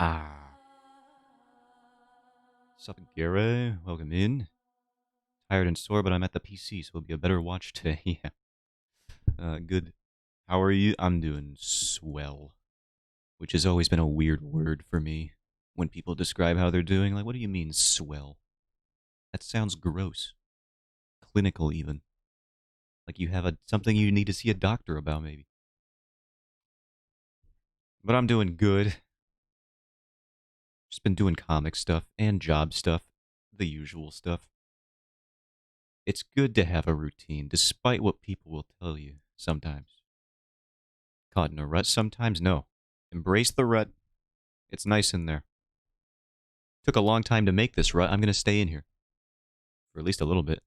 Ah. Sup, Gary? Welcome in. Tired and sore, but I'm at the PC, so it'll be a better watch today. Yeah. Good. How are you? I'm doing swell. Which has always been a weird word for me. When people describe how they're doing, like, what do you mean, swell? That sounds gross. Clinical, even. Like you have something you need to see a doctor about, maybe. But I'm doing good. Just been doing comic stuff and job stuff. The usual stuff. It's good to have a routine, despite what people will tell you sometimes. Caught in a rut sometimes? No. Embrace the rut. It's nice in there. Took a long time to make this rut. I'm going to stay in here for at least a little bit.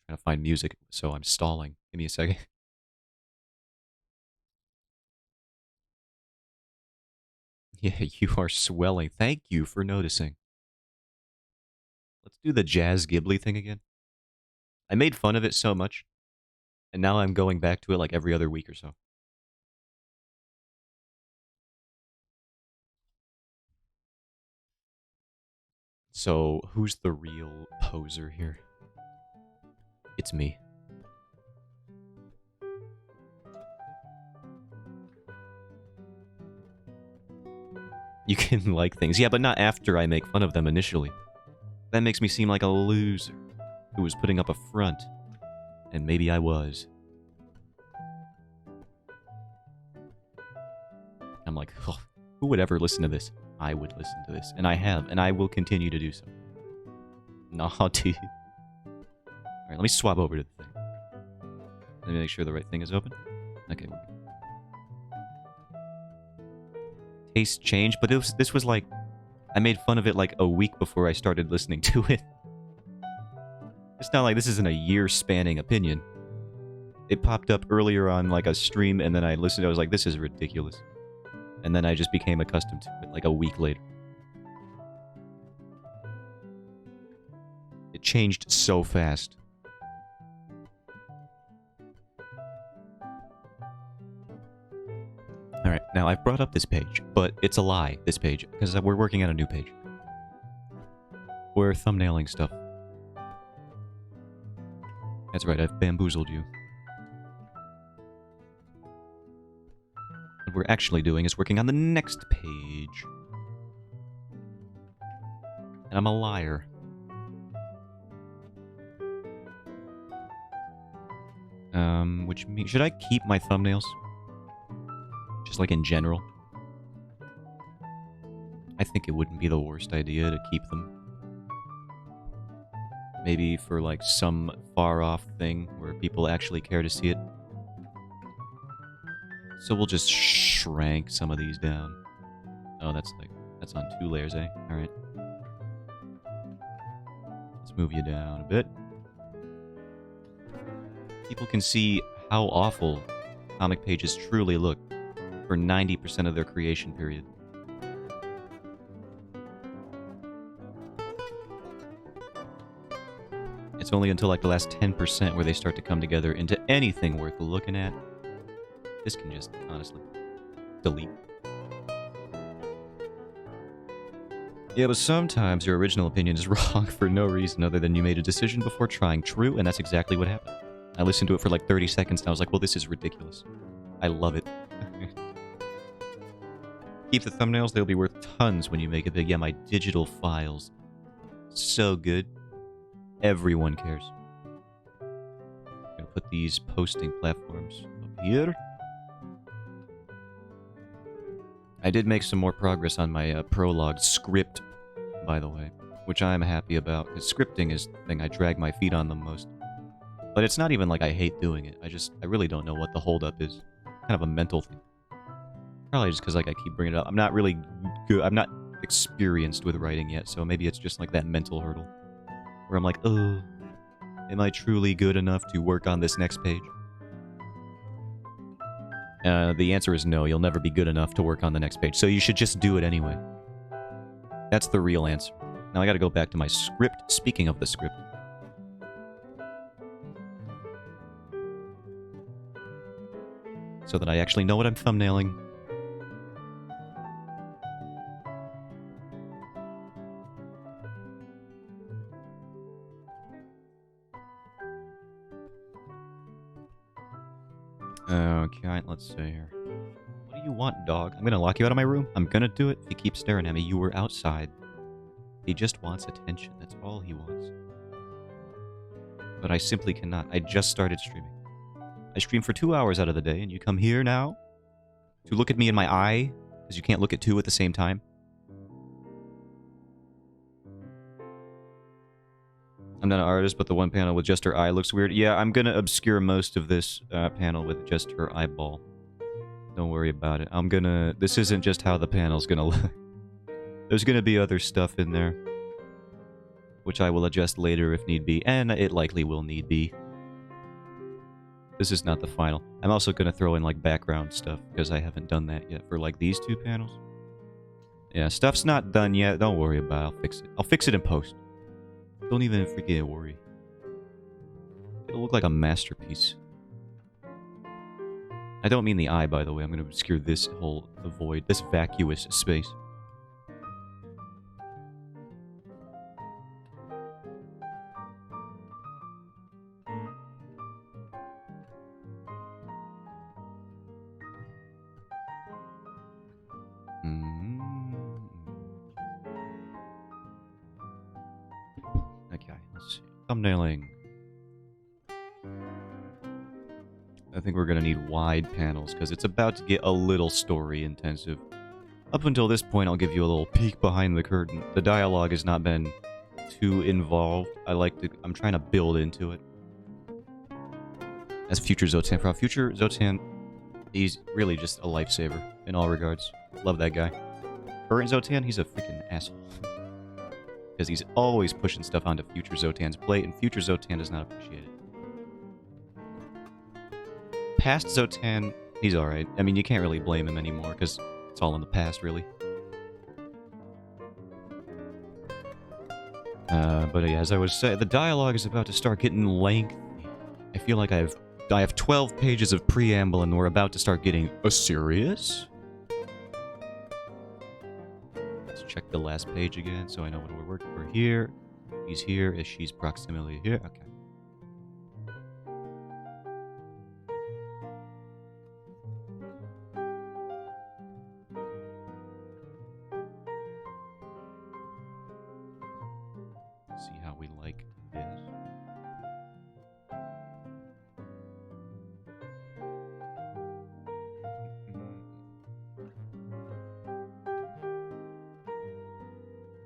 Trying to find music, so I'm stalling. Give me a second. Yeah, you are swelling. Thank you for noticing. Let's do the Jazz Ghibli thing again. I made fun of it so much, and now I'm going back to it like every other week or so. So, who's the real poser here? It's me. You can like things. Yeah, but not after I make fun of them initially. That makes me seem like a loser who was putting up a front. And maybe I was. I'm like, oh, who would ever listen to this? I would listen to this. And I have, and I will continue to do so. Nah, dude. Alright, let me swap over to the thing. Let me make sure the right thing is open. Okay. Taste change, but this was like... I made fun of it like a week before I started listening to it. It's not like this isn't a year-spanning opinion. It popped up earlier on like a stream, and then I listened. I was like, this is ridiculous. And then I just became accustomed to it like a week later. It changed so fast. Alright, now I've brought up this page, but it's a lie, this page, because we're working on a new page. We're thumbnailing stuff. That's right, I've bamboozled you. What we're actually doing is working on the next page. And I'm a liar. Which means... Should I keep my thumbnails? Just like in general? I think it wouldn't be the worst idea to keep them. Maybe for like some far-off thing where people actually care to see it. So we'll just shrank some of these down. Oh, that's on 2 layers, eh? Alright. Let's move you down a bit. People can see how awful comic pages truly look for 90% of their creation period. It's only until like the last 10% where they start to come together into anything worth looking at. This can just, honestly, delete. Yeah, but sometimes your original opinion is wrong for no reason other than you made a decision before trying true, and that's exactly what happened. I listened to it for like 30 seconds, and I was like, well, this is ridiculous. I love it. Keep the thumbnails, they'll be worth tons when you make it big. Yeah, my digital files. So good. Everyone cares. I'm gonna put these posting platforms up here. I did make some more progress on my Prologue script, by the way, which I'm happy about, because scripting is the thing I drag my feet on the most. But it's not even like I hate doing it. I really don't know what the holdup is. Kind of a mental thing. Probably just because like I keep bringing it up. I'm not really good. I'm not experienced with writing yet, so maybe it's just like that mental hurdle. Where I'm like, oh, am I truly good enough to work on this next page? The answer is no, you'll never be good enough to work on the next page, so you should just do it anyway. That's the real answer. Now I gotta go back to my script. Speaking of the script. So that I actually know what I'm thumbnailing. Okay, let's see here. What do you want, dog? I'm gonna lock you out of my room. I'm gonna do it if you keep staring at me. You were outside. He just wants attention. That's all he wants. But I simply cannot. I just started streaming. I stream for 2 hours out of the day, and you come here now to look at me in my eye because you can't look at two at the same time. I'm not an artist, but the one panel with just her eye looks weird. Yeah, I'm gonna obscure most of this panel with just her eyeball. Don't worry about it. I'm gonna... This isn't just how the panel's gonna look. There's gonna be other stuff in there, which I will adjust later if need be, and it likely will need be. This is not the final. I'm also gonna throw in, like, background stuff, because I haven't done that yet for, like, these two panels. Yeah, stuff's not done yet. Don't worry about it. I'll fix it. I'll fix it in post. Don't even freaking worry. It'll look like a masterpiece. I don't mean the eye, by the way. I'm going to obscure this whole void, this vacuous space. Okay, let's see. Thumbnailing. I think we're going to need wide panels, because it's about to get a little story-intensive. Up until this point, I'll give you a little peek behind the curtain. The dialogue has not been too involved. I'm trying to build into it. As Future Zotan. For Future Zotan, he's really just a lifesaver in all regards. Love that guy. Current Zotan, he's a freaking asshole. Because he's always pushing stuff onto Future Zotan's plate, and Future Zotan does not appreciate it. Past Zotan, he's alright. I mean, you can't really blame him anymore, because it's all in the past, really. But yeah, as I was saying, the dialogue is about to start getting lengthy. I feel like I have 12 pages of preamble, and we're about to start getting serious. Let's check the last page again, so I know what we're working for here. He's here. Is she's proximity here? Okay. See how we like this.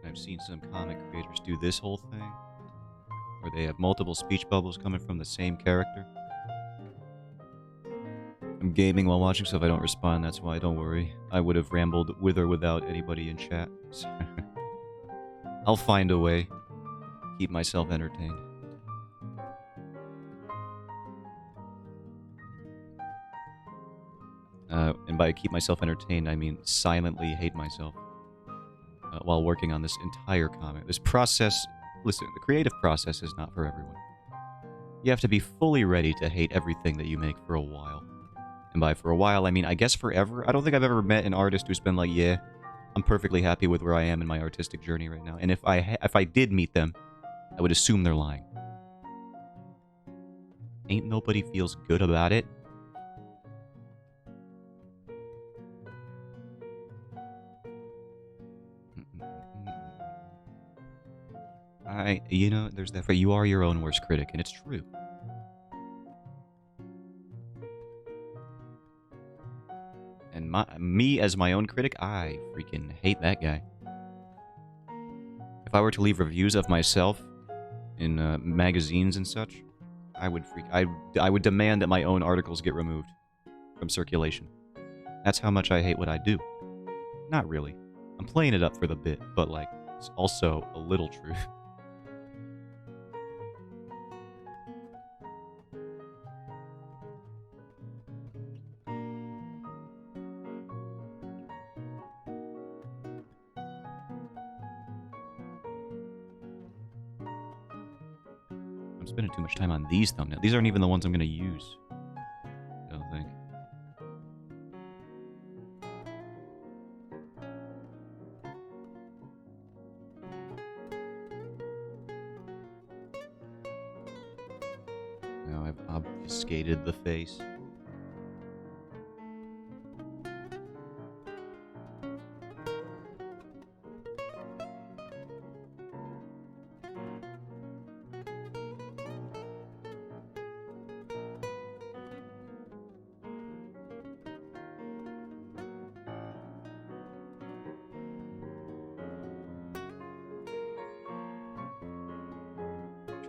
I've seen some comic creators do this whole thing, where they have multiple speech bubbles coming from the same character. I'm gaming while watching, so if I don't respond, that's why. Don't worry. I would have rambled with or without anybody in chat. I'll find a way. Keep myself entertained. And by keep myself entertained, I mean silently hate myself while working on this entire comic. This process, listen, the creative process is not for everyone. You have to be fully ready to hate everything that you make for a while. And by for a while, I mean, I guess forever. I don't think I've ever met an artist who's been like, yeah, I'm perfectly happy with where I am in my artistic journey right now. And if I did meet them, I would assume they're lying. Ain't nobody feels good about it. You know, there's that phrase, you are your own worst critic, and it's true. And me as my own critic, I freaking hate that guy. If I were to leave reviews of myself in magazines and such, I would demand that my own articles get removed from circulation. That's how much I hate what I do. Not really. I'm playing it up for the bit, but like, it's also a little true. I'm spending too much time on these thumbnails. These aren't even the ones I'm going to use. I don't think. Now I've obfuscated the face.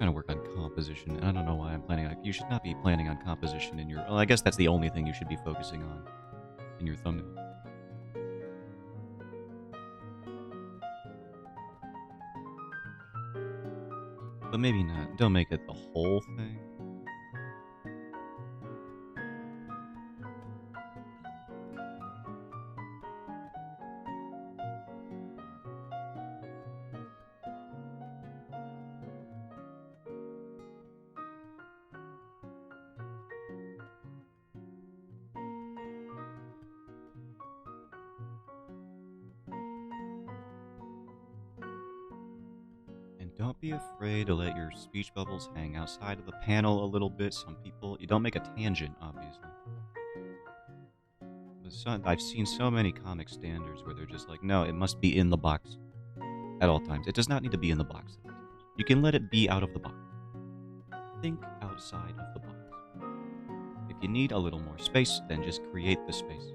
trying to work on composition. I don't know why I'm planning on... You should not be planning on composition in your... Well, I guess that's the only thing you should be focusing on in your thumbnail. But maybe not. Don't make it the whole thing. Don't be afraid to let your speech bubbles hang outside of the panel a little bit. Some people... You don't make a tangent, obviously. But I've seen so many comic standards where they're just like, no, it must be in the box at all times. It does not need to be in the box at all times. You can let it be out of the box. Think outside of the box. If you need a little more space, then just create the space.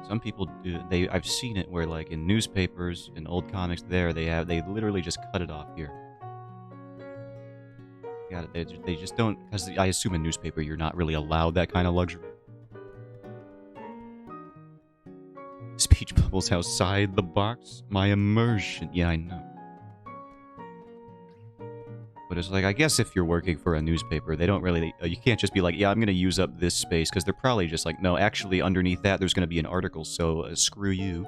Some people do. I've seen it where, like, in newspapers, in old comics, they literally just cut it off here. Yeah, they just don't, because I assume in newspaper you're not really allowed that kind of luxury. Speech bubbles outside the box. My immersion. Yeah, I know. But it's like, I guess if you're working for a newspaper, they don't really... you can't just be like, yeah, I'm going to use up this space, because they're probably just like, no, actually, underneath that, there's going to be an article, so screw you.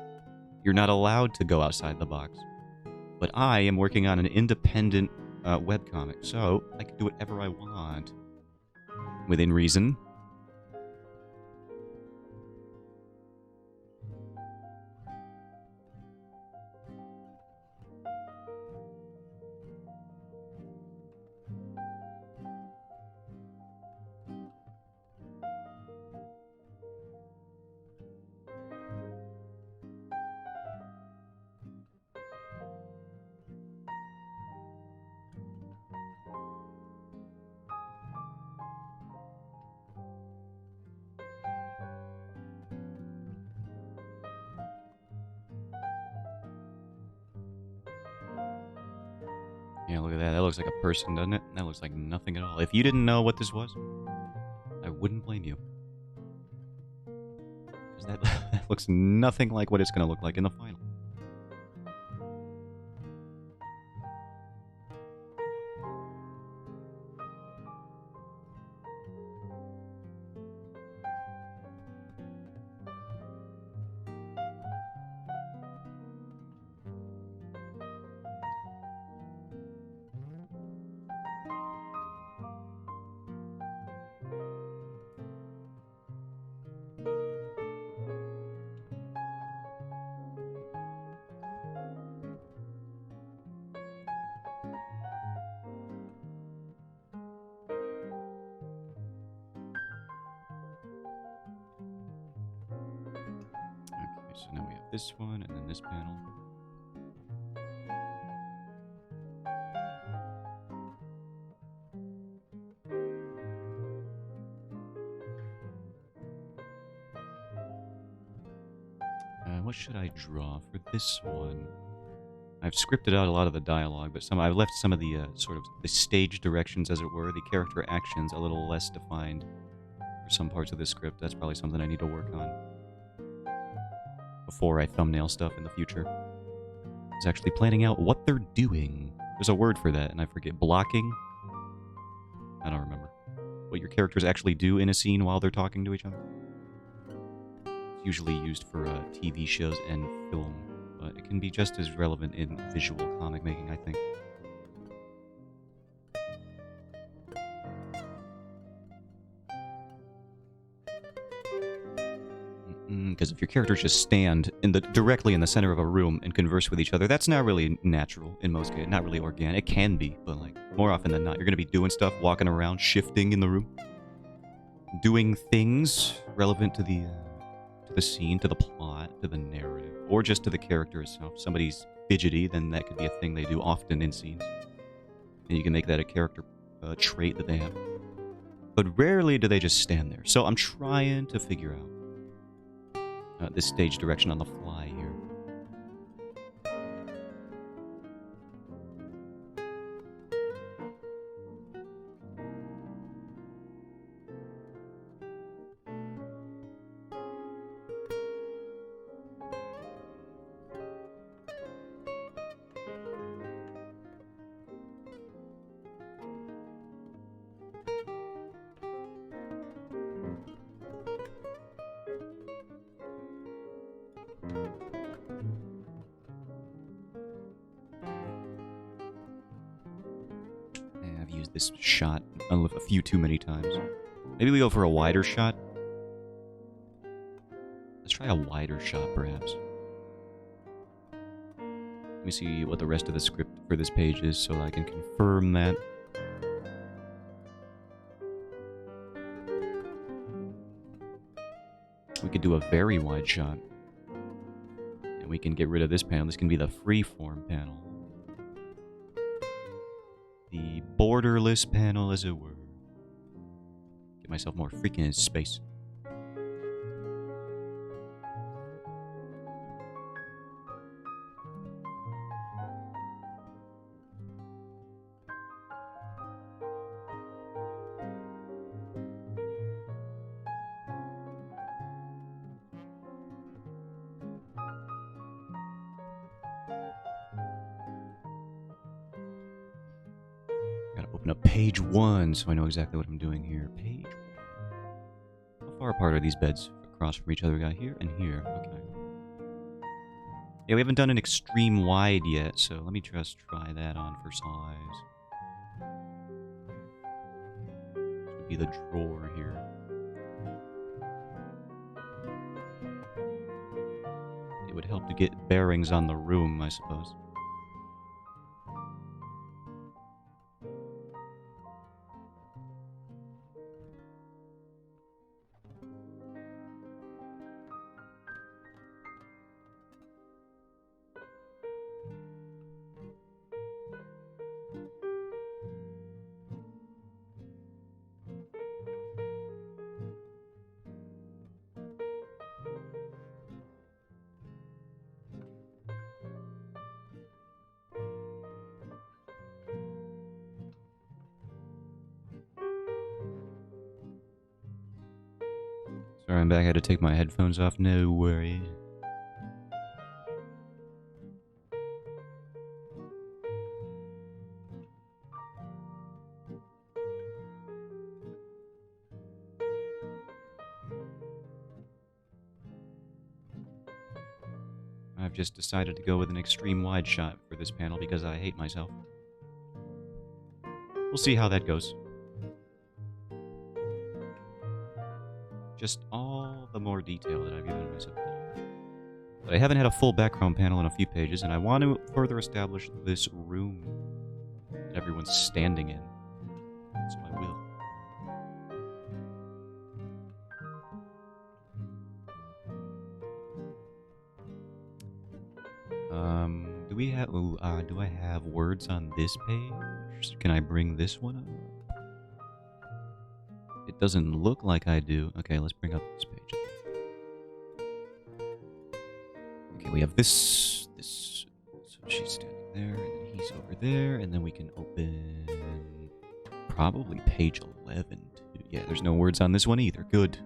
You're not allowed to go outside the box. But I am working on an independent webcomic, so I can do whatever I want. Within reason. Yeah, look at that. That looks like a person, doesn't it? That looks like nothing at all. If you didn't know what this was, I wouldn't blame you. Because that looks nothing like what it's going to look like in the final. So now we have this one, and then this panel. What should I draw for this one? I've scripted out a lot of the dialogue, but I've left some of the sort of the stage directions, as it were, the character actions a little less defined for some parts of this script. That's probably something I need to work on before I thumbnail stuff in the future. I was actually planning out what they're doing. There's a word for that, and I forget. Blocking? I don't remember. What your characters actually do in a scene while they're talking to each other. It's usually used for TV shows and film, but it can be just as relevant in visual comic making, I think. Because if your characters just stand directly in the center of a room and converse with each other, that's not really natural in most cases. Not really organic. It can be, but like more often than not, you're going to be doing stuff, walking around, shifting in the room, doing things relevant to the scene, to the plot, to the narrative, or just to the character itself. If somebody's fidgety, then that could be a thing they do often in scenes, and you can make that a character trait that they have. But rarely do they just stand there. So I'm trying to figure out this stage direction on the fly here. I've used this shot a few too many times. Maybe we go for a wider shot? Let's try a wider shot, perhaps. Let me see what the rest of the script for this page is so I can confirm that. We could do a very wide shot. And we can get rid of this panel. This can be the freeform panel. The borderless panel, as it were. Get myself more freaking space. Open up page 1 so I know exactly what I'm doing here. Page 1. How far apart are these beds across from each other? We got here and here. Okay. Yeah, we haven't done an extreme wide yet, so let me just try that on for size. This would be the drawer here. It would help to get bearings on the room, I suppose. Sorry, I'm back. I had to take my headphones off. No worries. I've just decided to go with an extreme wide shot for this panel because I hate myself. We'll see how that goes. Just all the more detail that I've given myself. But I haven't had a full background panel in a few pages, and I want to further establish this room that everyone's standing in. So I will. Do we have? Do I have words on this page? Can I bring this one up? It doesn't look like I do. Okay, let's bring up this page. Okay, we have this. So she's standing there, and then he's over there, and then we can open probably page 11 too. Yeah, there's no words on this one either. Good.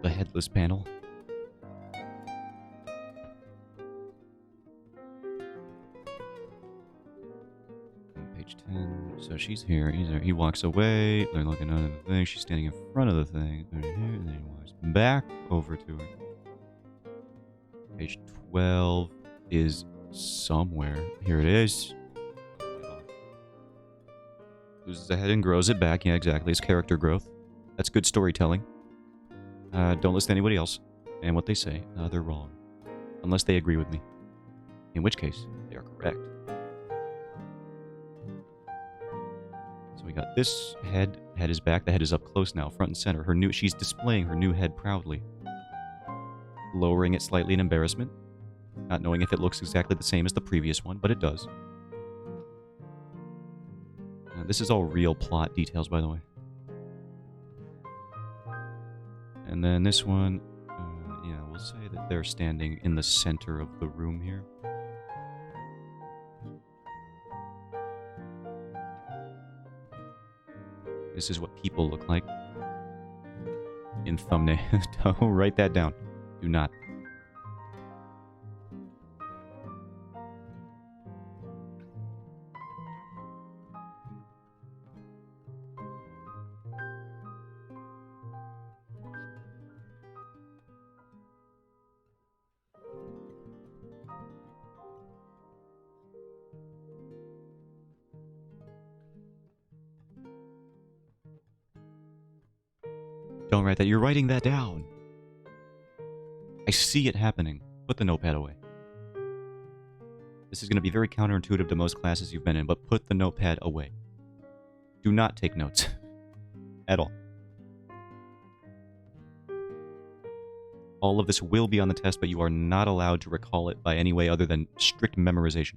The headless panel. Page 10. So she's here. He's there. He walks away. They're looking under the thing. She's standing in front of the thing. Right here, and then he walks back over to her. Page 12 is somewhere. Here it is. Loses a head and grows it back. Yeah, exactly. It's character growth. That's good storytelling. Don't listen to anybody else and what they say. They're wrong. Unless they agree with me. In which case, they are correct. So we got this head. Head is back. The head is up close now, front and center. She's displaying her new head proudly. Lowering it slightly in embarrassment. Not knowing if it looks exactly the same as the previous one, but it does. This is all real plot details, by the way. And then this one, yeah, we'll say that they're standing in the center of the room here. This is what people look like in thumbnail. Don't write that down. Do not. Don't write that. You're writing that down. I see it happening. Put the notepad away. This is going to be very counterintuitive to most classes you've been in, but put the notepad away. Do not take notes. At all. All of this will be on the test, but you are not allowed to recall it by any way other than strict memorization.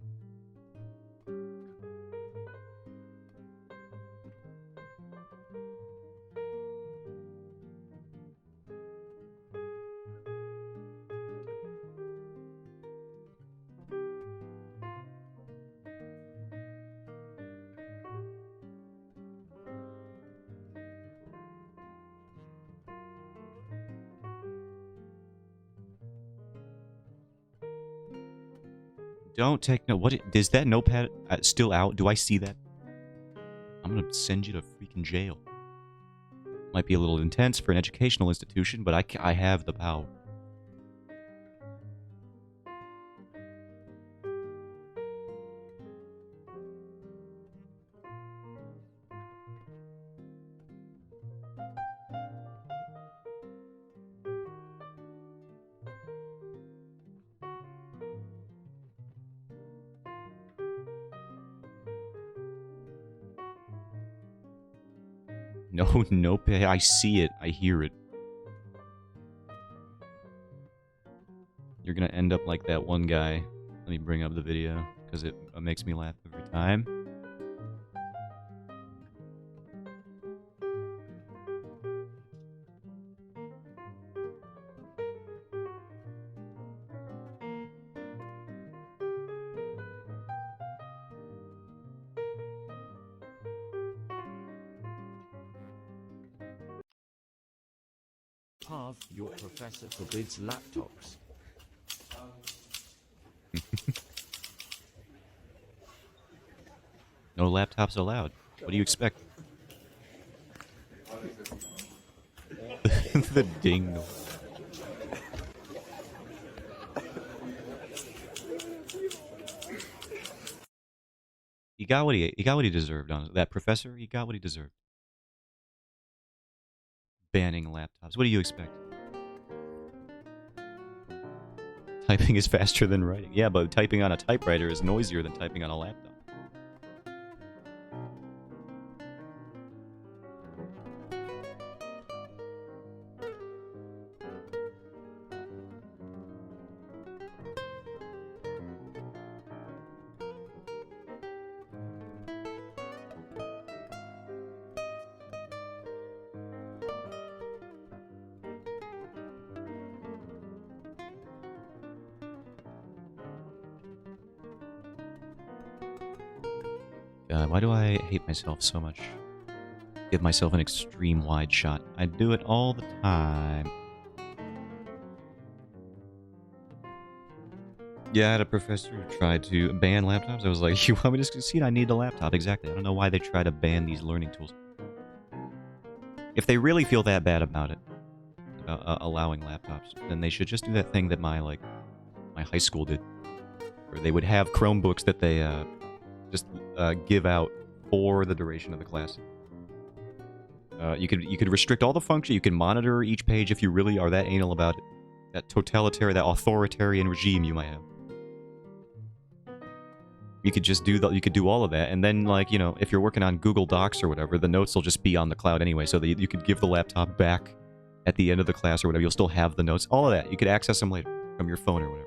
Don't take no. What is that notepad still out? Do I see that? I'm gonna send you to freaking jail. Might be a little intense for an educational institution, but I have the power. No, nope. I see it. I hear it. You're gonna end up like that one guy. Let me bring up the video, because it makes me laugh every time. Your professor forbids laptops. No laptops allowed. What do you expect? The dingle. He got what he deserved on that professor. He got what he deserved. Banning laptops. What do you expect? Typing is faster than writing. Yeah, but typing on a typewriter is noisier than typing on a laptop. God, why do I hate myself so much? Give myself an extreme wide shot. I do it all the time. Yeah, I had a professor who tried to ban laptops. I was like, you want me to succeed? I need a laptop. Exactly. I don't know why they try to ban these learning tools. If they really feel that bad about it, about allowing laptops, then they should just do that thing that my high school did. Where they would have Chromebooks that they just give out for the duration of the class. You could restrict all the function. You can monitor each page if you really are that anal about it. That totalitarian, that authoritarian regime you might have. You could just do you could do all of that, and then, like, you know, if you're working on Google Docs or whatever, the notes will just be on the cloud anyway, so that you could give the laptop back at the end of the class or whatever. You'll still have the notes. All of that. You could access them later from your phone or whatever.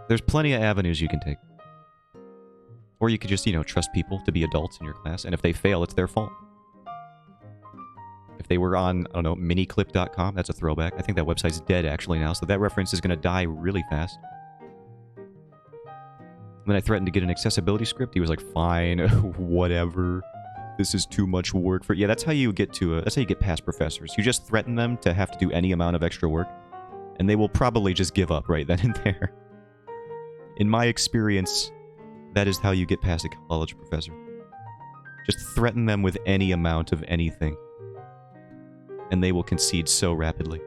There's plenty of avenues you can take. Or you could just, you know, trust people to be adults in your class, and if they fail, it's their fault. If they were on, I don't know, miniclip.com, that's a throwback. I think that website's dead, actually, now, so that reference is going to die really fast. When I threatened to get an accessibility script, he was like, fine, whatever. This is too much work for... Yeah, that's how you get to... that's how you get past professors. You just threaten them to have to do any amount of extra work, and they will probably just give up right then and there. In my experience, that is how you get past a college professor. Just threaten them with any amount of anything, and they will concede so rapidly.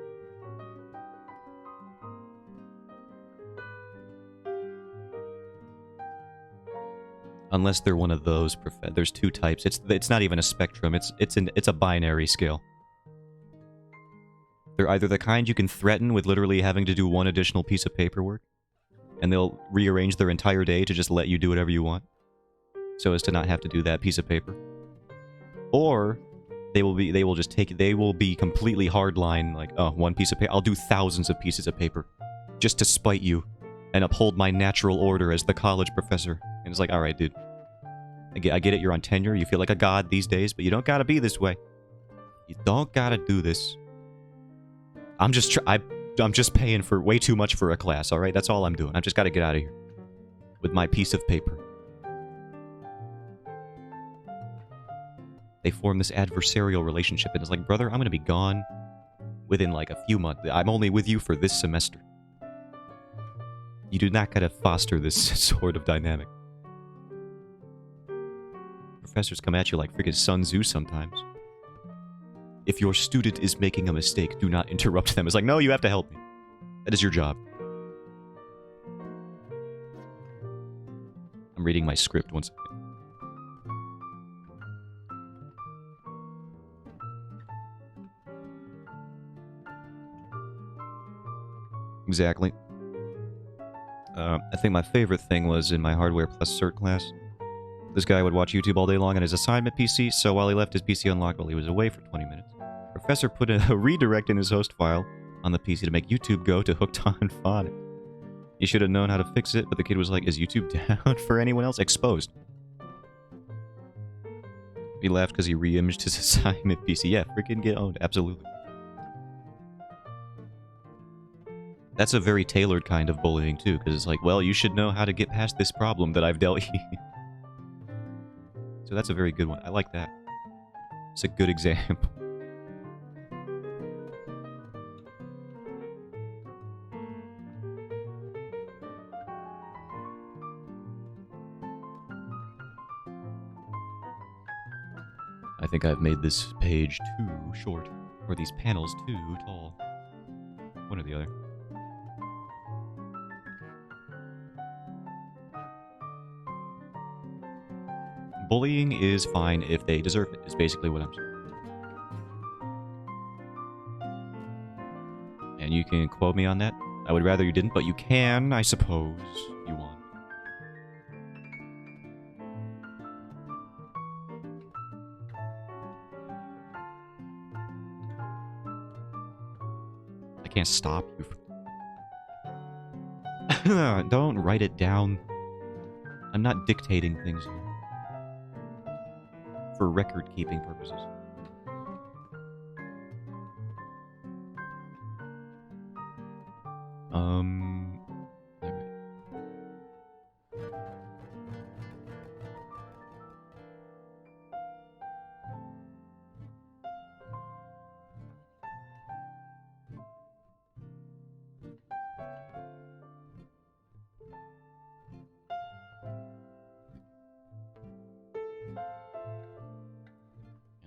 Unless they're one of those. There's two types. It's not even a spectrum. It's a binary scale. They're either the kind you can threaten with literally having to do one additional piece of paperwork, and they'll rearrange their entire day to just let you do whatever you want, so as to not have to do that piece of paper. Or they will be completely hardline, like, oh, one piece of paper. I'll do thousands of pieces of paper just to spite you and uphold my natural order as the college professor. And it's like, all right, dude. I get it, you're on tenure, you feel like a god these days, but you don't gotta be this way. You don't gotta do this. I'm just paying for way too much for a class, alright? That's all I'm doing. I've just gotta get out of here. With my piece of paper. They form this adversarial relationship, and it's like, brother, I'm gonna be gone within like a few months. I'm only with you for this semester. You do not gotta foster this sort of dynamic. Professors come at you like freaking Sun Tzu sometimes. If your student is making a mistake, do not interrupt them. It's like, no, you have to help me. That is your job. I'm reading my script one second. Exactly. I think my favorite thing was in my Hardware Plus Cert class. This guy would watch YouTube all day long on his assignment PC, so while he left his PC unlocked while he was away for 20 minutes, Professor put a redirect in his host file on the PC to make YouTube go to Hooked on Phonics. He should have known how to fix it, but the kid was like, is YouTube down for anyone else? Exposed. He laughed because he re-imaged his assignment PC. Yeah, freaking get owned. Absolutely. That's a very tailored kind of bullying, too, because it's like, well, you should know how to get past this problem that I've dealt you. So that's a very good one. I like that. It's a good example. I think I've made this page too short, or these panels too tall. One or the other. Bullying is fine if they deserve it, is basically what I'm saying. And you can quote me on that. I would rather you didn't, but you can, I suppose, you want. I can't stop you from... Don't write it down. I'm not dictating things here. For record-keeping purposes.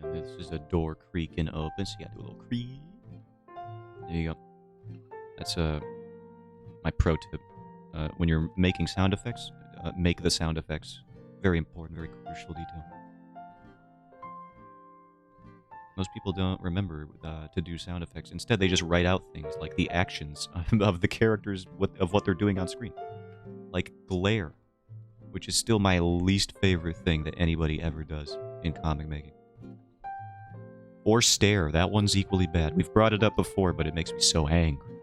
Okay. This is a door creaking open, so you gotta do a little creak. There you go. That's my pro tip. When you're making sound effects, make the sound effects. Very important, very crucial detail. Most people don't remember to do sound effects. Instead, they just write out things like the actions of the characters, of what they're doing on screen. Like glare, which is still my least favorite thing that anybody ever does in comic making. Or stare. That one's equally bad. We've brought it up before, but it makes me so angry.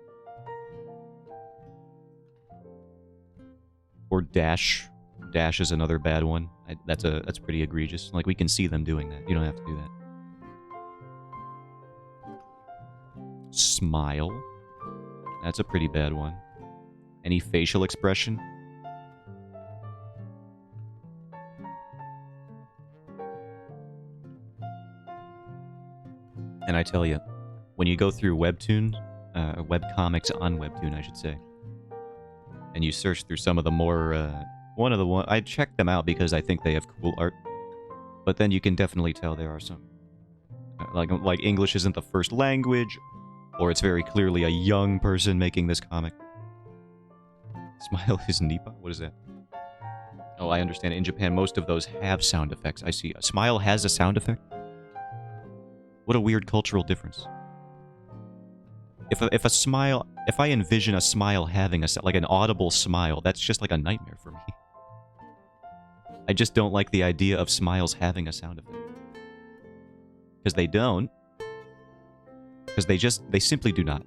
Or dash. Dash is another bad one. That's pretty egregious. Like, we can see them doing that. You don't have to do that. Smile. That's a pretty bad one. Any facial expression? And I tell you, when you go through Webtoon, webcomics on Webtoon, I should say, and you search through some of the more, I check them out because I think they have cool art, but then you can definitely tell there are some, like English isn't the first language, or it's very clearly a young person making this comic. Smile is Nipa? What is that? Oh, I understand. In Japan, most of those have sound effects. I see. A smile has a sound effect? What a weird cultural difference. If a smile... If I envision a smile having like an audible smile, that's just like a nightmare for me. I just don't like the idea of smiles having a sound effect. Because they don't. Because they simply do not.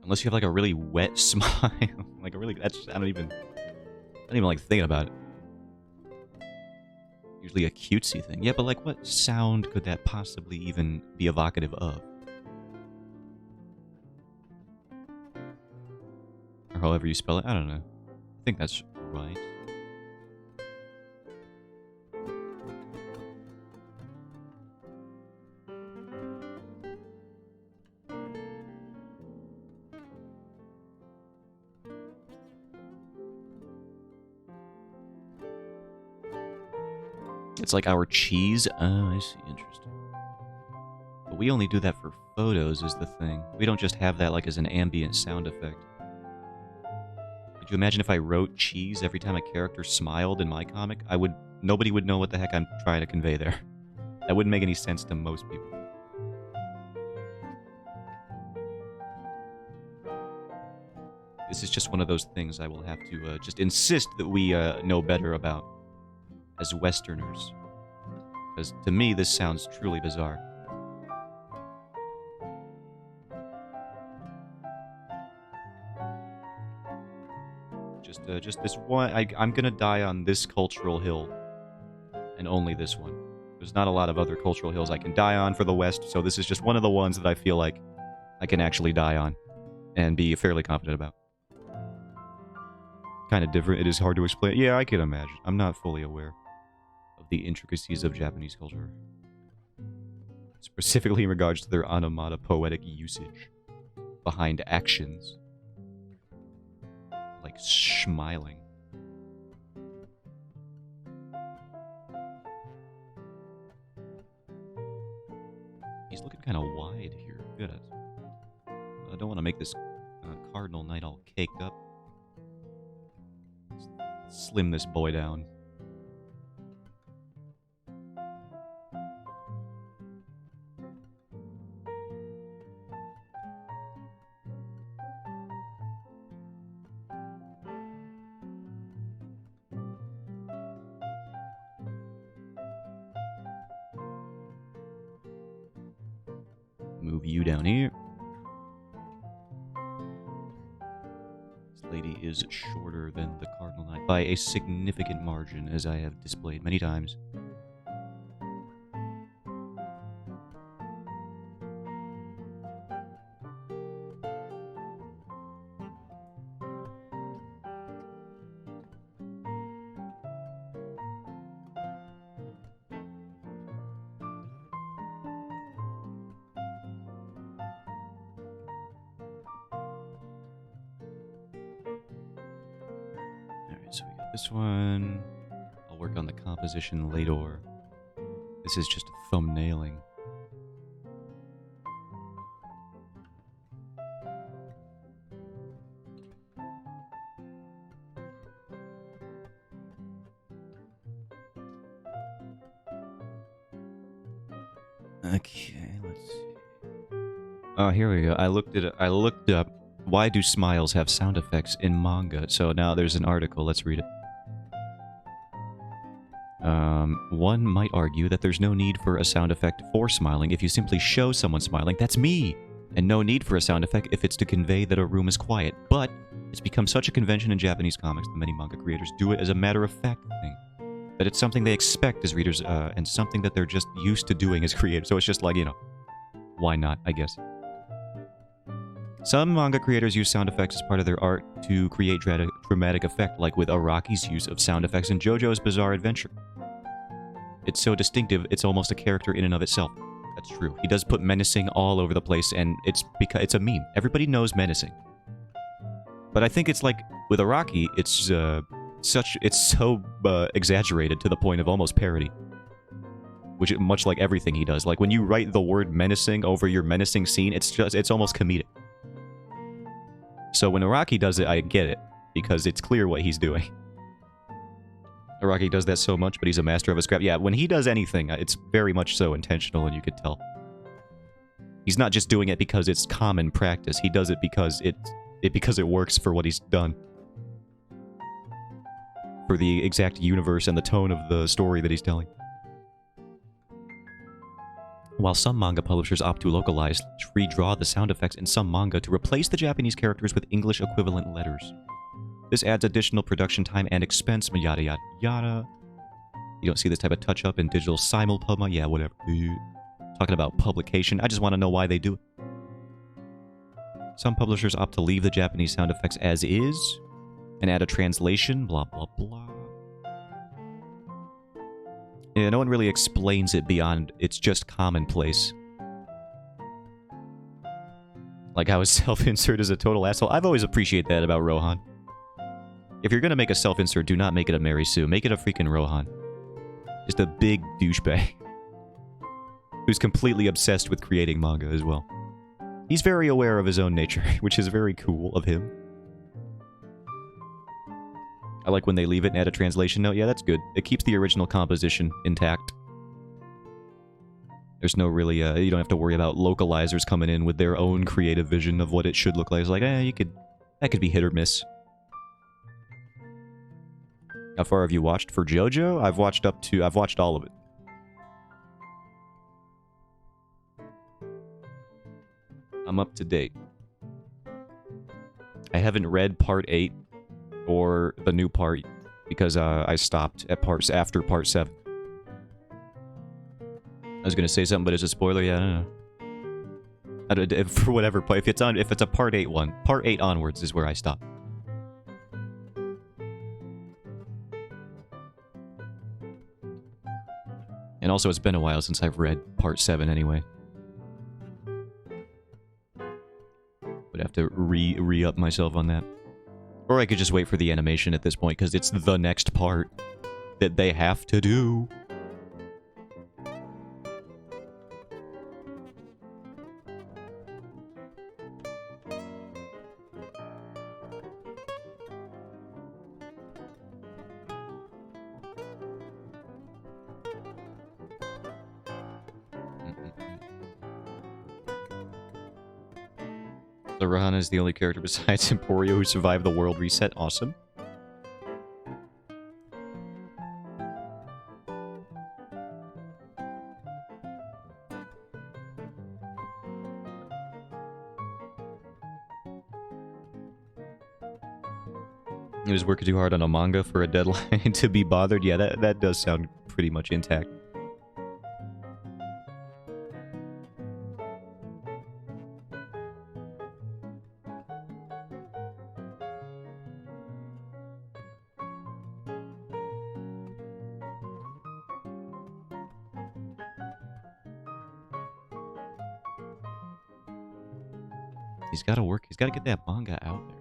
Unless you have like a really wet smile. Like a really... That's... I don't even like thinking about it. Usually a cutesy thing. Yeah, but like what sound could that possibly even be evocative of? Or however you spell it. I don't know. I think that's right. It's like our cheese? Oh, I see. Interesting. But we only do that for photos is the thing. We don't just have that like as an ambient sound effect. Could you imagine if I wrote cheese every time a character smiled in my comic? Nobody would know what the heck I'm trying to convey there. That wouldn't make any sense to most people. This is just one of those things I will have to just insist that we know better about as Westerners. Because to me, this sounds truly bizarre. Just this one. I'm gonna die on this cultural hill. And only this one. There's not a lot of other cultural hills I can die on for the West, so this is just one of the ones that I feel like I can actually die on. And be fairly confident about. Kind of different. It is hard to explain. Yeah, I can imagine. I'm not fully aware of the intricacies of Japanese culture. Specifically in regards to their onomatopoetic usage behind actions. Like smiling. He's looking kind of wide here. Good. I don't want to make this Cardinal Knight all caked up. Let's slim this boy down. Move you down here. This lady is shorter than the Cardinal Knight by a significant margin, as I have displayed many times. So we got this one. I'll work on the composition later. This is just thumbnailing. Okay, let's see. Oh, here we go. I looked up why do smiles have sound effects in manga? So now there's an article. Let's read it. One might argue that there's no need for a sound effect for smiling if you simply show someone smiling, that's me! And no need for a sound effect if it's to convey that a room is quiet. But it's become such a convention in Japanese comics that many manga creators do it as a matter-of-fact thing. That it's something they expect as readers, and something that they're just used to doing as creators. So it's just like, you know, why not, I guess. Some manga creators use sound effects as part of their art to create dramatic effect, like with Araki's use of sound effects in JoJo's Bizarre Adventure. It's so distinctive, it's almost a character in and of itself. That's true. He does put menacing all over the place, and it's because it's a meme. Everybody knows menacing. But I think it's like, With Araki, it's so exaggerated to the point of almost parody. Which, much like everything he does. Like, when you write the word menacing over your menacing scene, it's almost comedic. So when Araki does it, I get it. Because it's clear what he's doing. Araki does that so much, but he's a master of a scrap. Yeah, when he does anything, it's very much so intentional, and you could tell. He's not just doing it because it's common practice. He does it because it works for what he's done. For the exact universe and the tone of the story that he's telling. While some manga publishers opt to localize, redraw the sound effects in some manga to replace the Japanese characters with English equivalent letters. This adds additional production time and expense, yada yada yada. You don't see this type of touch-up in digital simulpub, yeah, whatever. Talking about publication, I just want to know why they do it. Some publishers opt to leave the Japanese sound effects as is, and add a translation, blah blah blah. Yeah, no one really explains it beyond it's just commonplace. Like how his self-insert is a total asshole. I've always appreciated that about Rohan. If you're gonna make a self-insert, do not make it a Mary Sue. Make it a freaking Rohan. Just a big douchebag. Who's completely obsessed with creating manga as well. He's very aware of his own nature, which is very cool of him. I like when they leave it and add a translation note. Yeah, that's good. It keeps the original composition intact. There's no really, you don't have to worry about localizers coming in with their own creative vision of what it should look like. It's like, that could be hit or miss. How far have you watched for JoJo? I've watched all of it. I'm up to date. I haven't read part 8 or the new part because I stopped at after part 7. I was gonna say something, but it's a spoiler. Yeah, I don't know. For whatever point, if it's a part 8 one, part 8 onwards is where I stop. And also, it's been a while since I've read part 7 anyway. Would have to re-up myself on that. Or I could just wait for the animation at this point, because it's the next part that they have to do. So Rohan is the only character besides Emporio who survived the world reset. Awesome. He was working too hard on a manga for a deadline to be bothered. Yeah, that does sound pretty much intact. He's got to work. He's got to get that manga out there.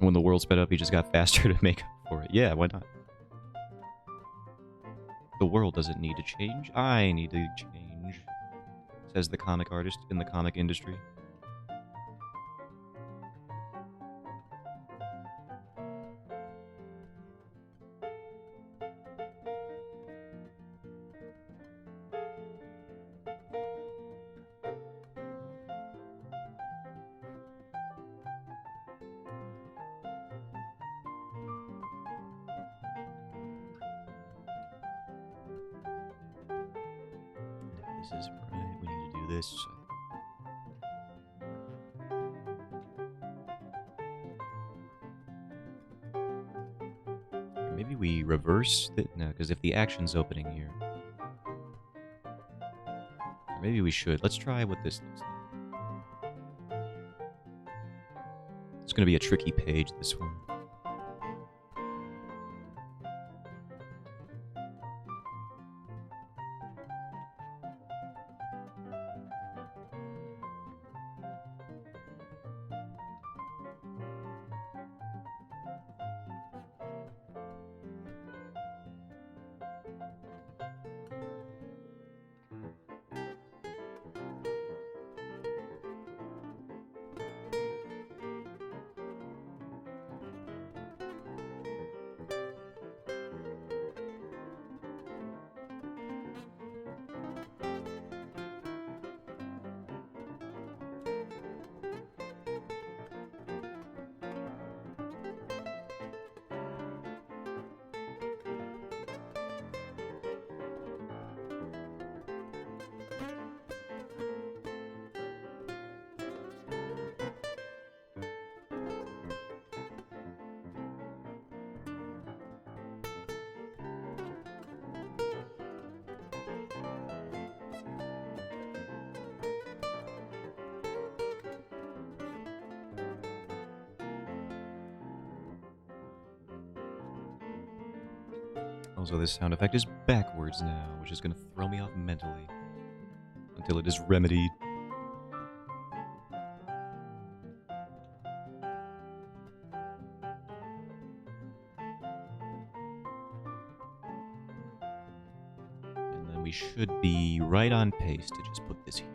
When the world sped up, he just got faster to make up for it. Yeah, why not? The world doesn't need to change. I need to change, says the comic artist in the comic industry. This is right. We need to do this. Or maybe we reverse it. No, because if the action's opening here. Or maybe we should. Let's try what this looks like. It's going to be a tricky page, this one. Also, this sound effect is backwards now, which is going to throw me off mentally until it is remedied. And then we should be right on pace to just put this here.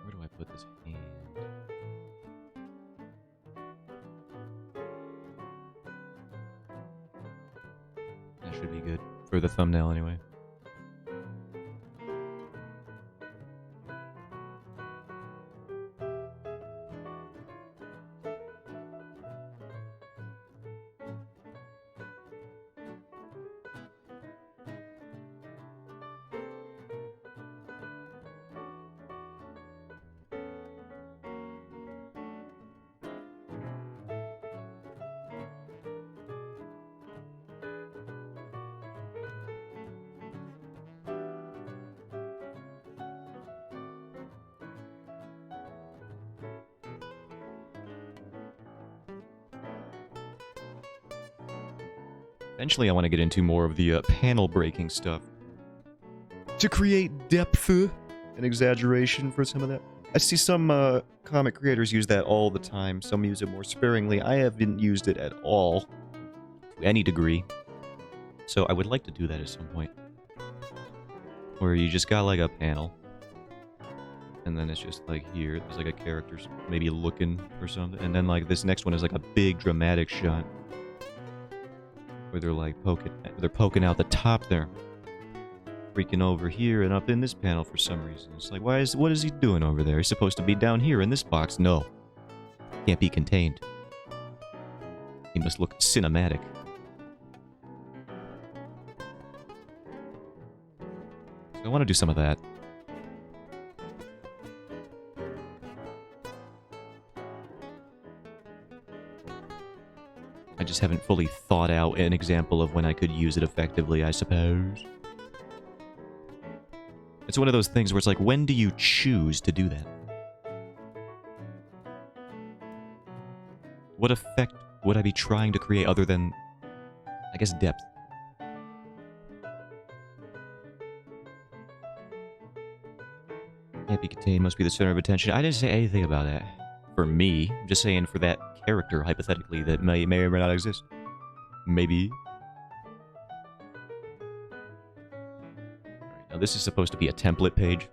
Where do I put this hand? That should be good for the thumbnail anyway. Eventually, I want to get into more of the panel breaking stuff to create depth and exaggeration for some of that. I see some comic creators use that all the time. Some use it more sparingly. I haven't used it at all to any degree. So I would like to do that at some point. Where you just got like a panel. And then it's just like here, there's like a character maybe looking or something. And then like this next one is like a big dramatic shot. Where they're like poking out the top there. Freaking over here and up in this panel for some reason. It's like, what is he doing over there? He's supposed to be down here in this box. No. Can't be contained. He must look cinematic. So I want to do some of that. I just haven't fully thought out an example of when I could use it effectively, I suppose. It's one of those things where it's like, when do you choose to do that? What effect would I be trying to create other than, I guess, depth? Can't be contained, must be the center of attention. I didn't say anything about that. For me, I'm just saying for that character, hypothetically, that may or may not exist. Maybe. Alright, now this is supposed to be a template page,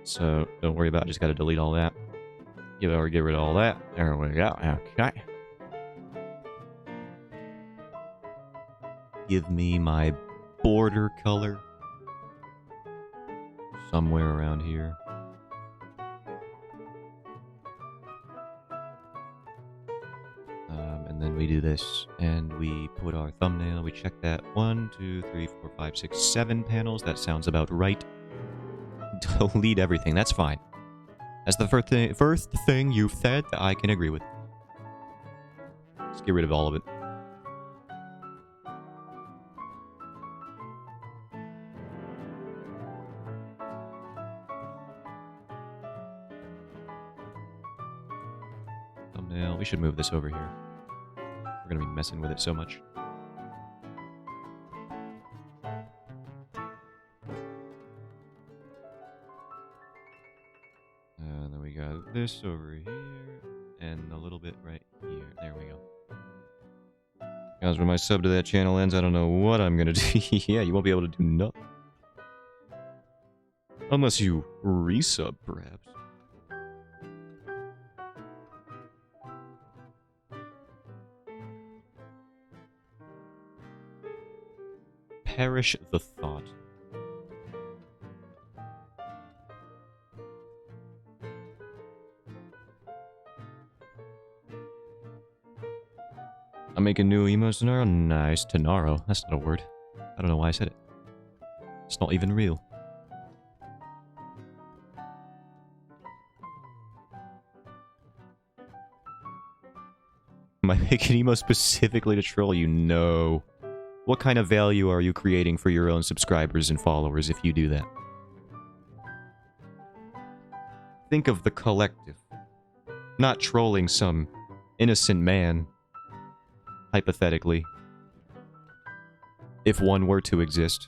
so don't worry about it, just gotta delete all that. Get rid of all that. There we go, okay. Give me my border color. Somewhere around here. And then we do this, and we put our thumbnail, we check that 1, 2, 3, 4, 5, 6, 7 panels, that sounds about right. Delete everything, that's fine. That's the first thing you've said that I can agree with. Let's get rid of all of it. Thumbnail, we should move this over here. We're gonna be messing with it so much. this over here, and a little bit right here. There we go. Guys, when my sub to that channel ends, I don't know what I'm gonna do. Yeah, you won't be able to do nothing. Unless you resub, perhaps. Perish the thought. I'm making new emotes tomorrow. Nice. Tomorrow. That's not a word. I don't know why I said it. It's not even real. Am I making emo specifically to troll you? No. What kind of value are you creating for your own subscribers and followers if you do that? Think of the collective. Not trolling some innocent man. Hypothetically. If one were to exist.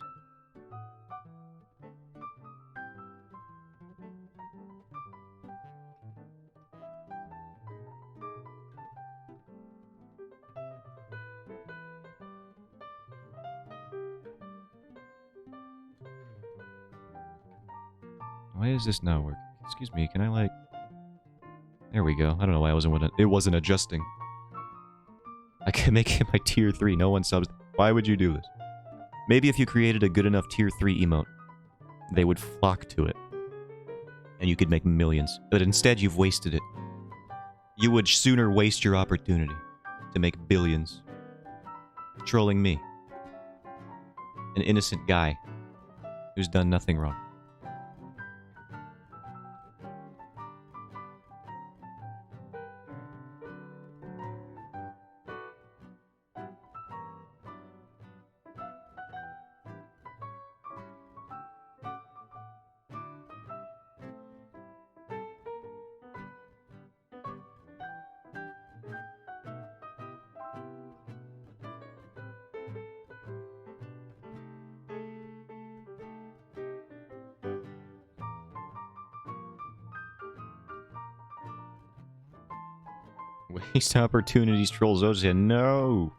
Why is this not working? Excuse me, can I like... There we go. I don't know why it wasn't adjusting. I can make it my tier 3. No one subs. Why would you do this? Maybe if you created a good enough tier 3 emote, they would flock to it. And you could make millions. But instead, you've wasted it. You would sooner waste your opportunity to make billions. Trolling me. An innocent guy who's done nothing wrong. Waste opportunities, trolls. Oja, no.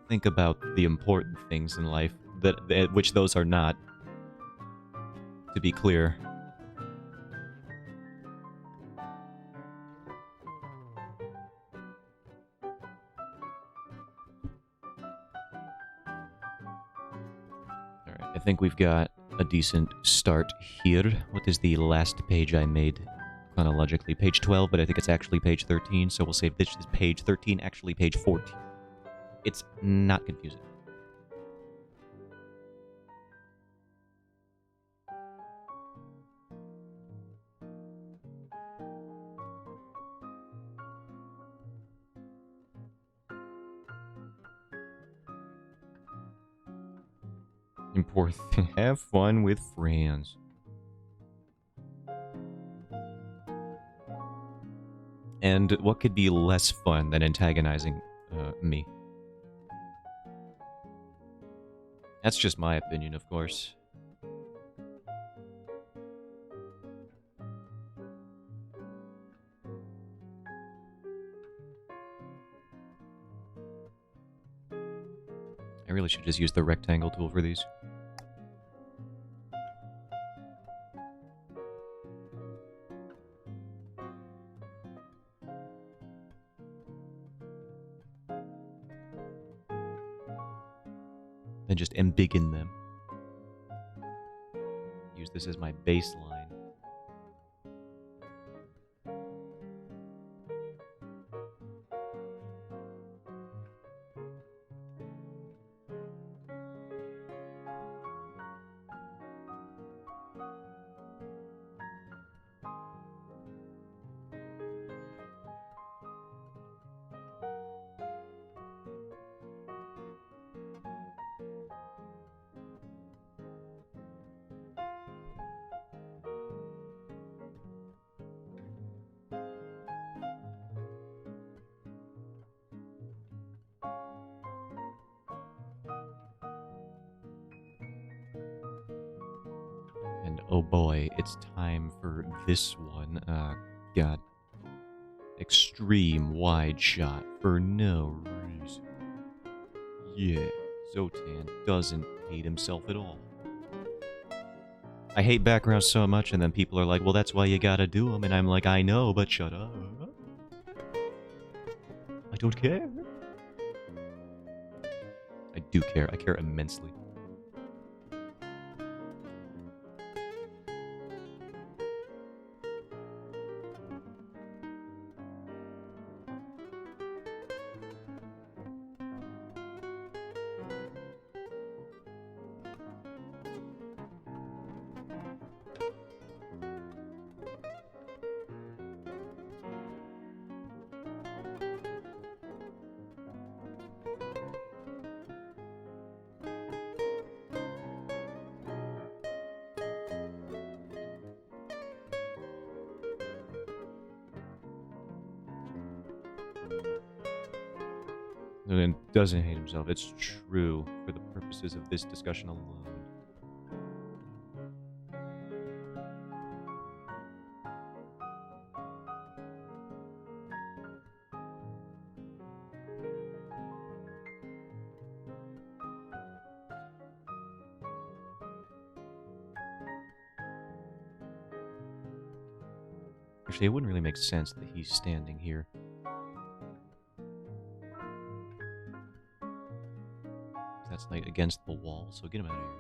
Think about the important things in life, which those are not. To be clear. Alright, I think we've got a decent start here. What is the last page I made? Chronologically, page 12, but I think it's actually page 13, so we'll say this is page 13, actually page 14. It's not confusing. Important. Have fun with friends. And what could be less fun than antagonizing me? That's just my opinion, of course. I really should just use the rectangle tool for these. And just embiggen them. Use this as my baseline. And oh boy, it's time for this one. God. Extreme wide shot for no reason. Yeah, Zotan doesn't hate himself at all. I hate backgrounds so much, and then people are like, well, that's why you gotta do them. And I'm like, I know, but shut up. I don't care. I do care. I care immensely. And doesn't hate himself. It's true for the purposes of this discussion alone. Actually, it wouldn't really make sense that he's standing here. That's like against the wall, so get him out of here.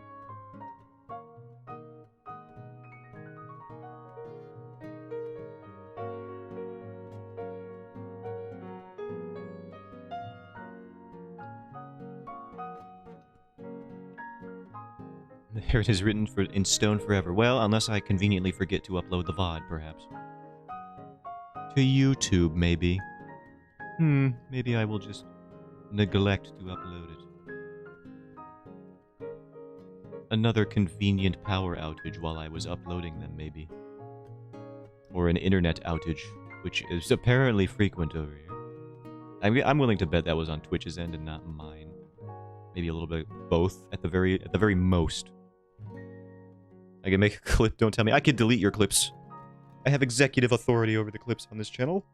There it is, written in stone forever. Well, unless I conveniently forget to upload the VOD, perhaps. To YouTube, maybe. Maybe I will just neglect to upload it. Another convenient power outage while I was uploading them, maybe. Or an internet outage, which is apparently frequent over here. I'm willing to bet that was on Twitch's end and not mine. Maybe a little bit both at the very most. I can make a clip, don't tell me. I can delete your clips. I have executive authority over the clips on this channel.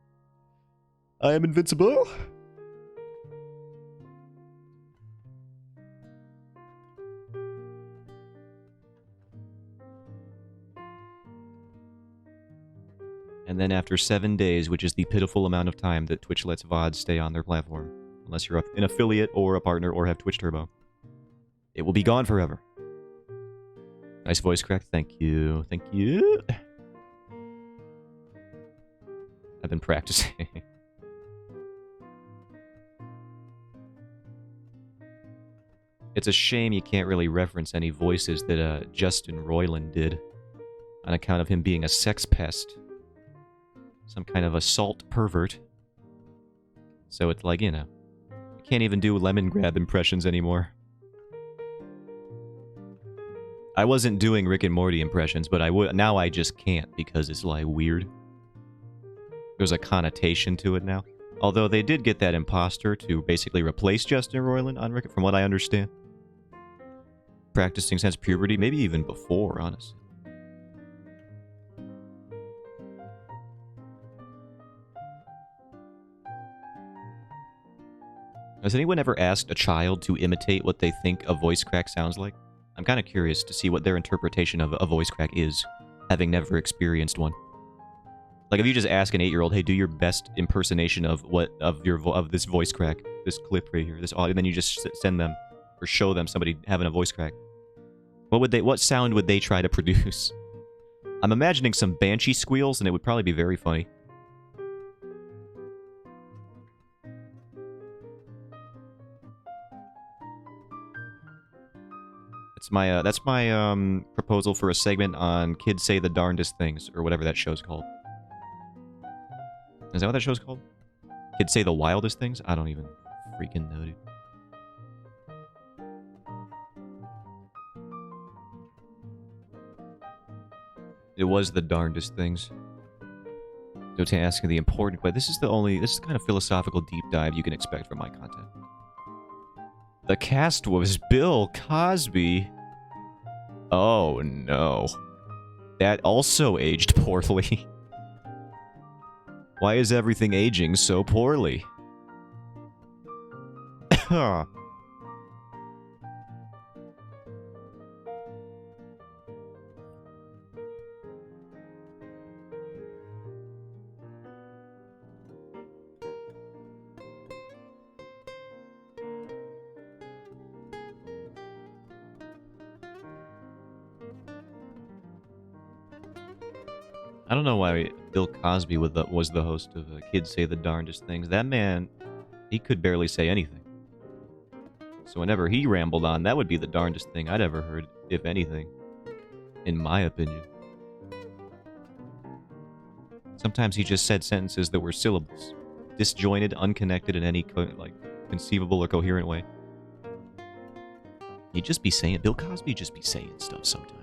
I am invincible. And then after 7 days, which is the pitiful amount of time that Twitch lets VODs stay on their platform, unless you're an affiliate or a partner or have Twitch Turbo, it will be gone forever. Nice voice crack. Thank you. Thank you. I've been practicing. It's a shame you can't really reference any voices that Justin Roiland did on account of him being a sex pest. Some kind of assault pervert. So it's like, you know, I can't even do lemon grab impressions anymore. I wasn't doing Rick and Morty impressions, but I would. Now I just can't because it's like weird. There's a connotation to it now. Although they did get that imposter to basically replace Justin Roiland on Rick, from what I understand. Practicing since puberty, maybe even before, honestly. Has anyone ever asked a child to imitate what they think a voice crack sounds like? I'm kind of curious to see what their interpretation of a voice crack is, having never experienced one. Like, if you just ask an 8-year-old, hey, do your best impersonation of this voice crack, this clip right here, this audio, and then you just send them or show them somebody having a voice crack. What sound would they try to produce? I'm imagining some banshee squeals, and it would probably be very funny. That's my proposal for a segment on Kids Say the Darndest Things, or whatever that show's called. Is that what that show's called? Kids Say the Wildest Things? I don't even freaking know, dude. It was the darndest things. Don't asking the important question. This is the kind of philosophical deep dive you can expect from my content. The cast was Bill Cosby. Oh no. That also aged poorly. Why is everything aging so poorly? Huh. I don't know why Bill Cosby was the host of Kids Say the Darndest Things. That man, he could barely say anything. So whenever he rambled on, that would be the darndest thing I'd ever heard, if anything. In my opinion. Sometimes he just said sentences that were syllables. Disjointed, unconnected in any conceivable or coherent way. He'd just be saying... Bill Cosby just be saying stuff sometimes.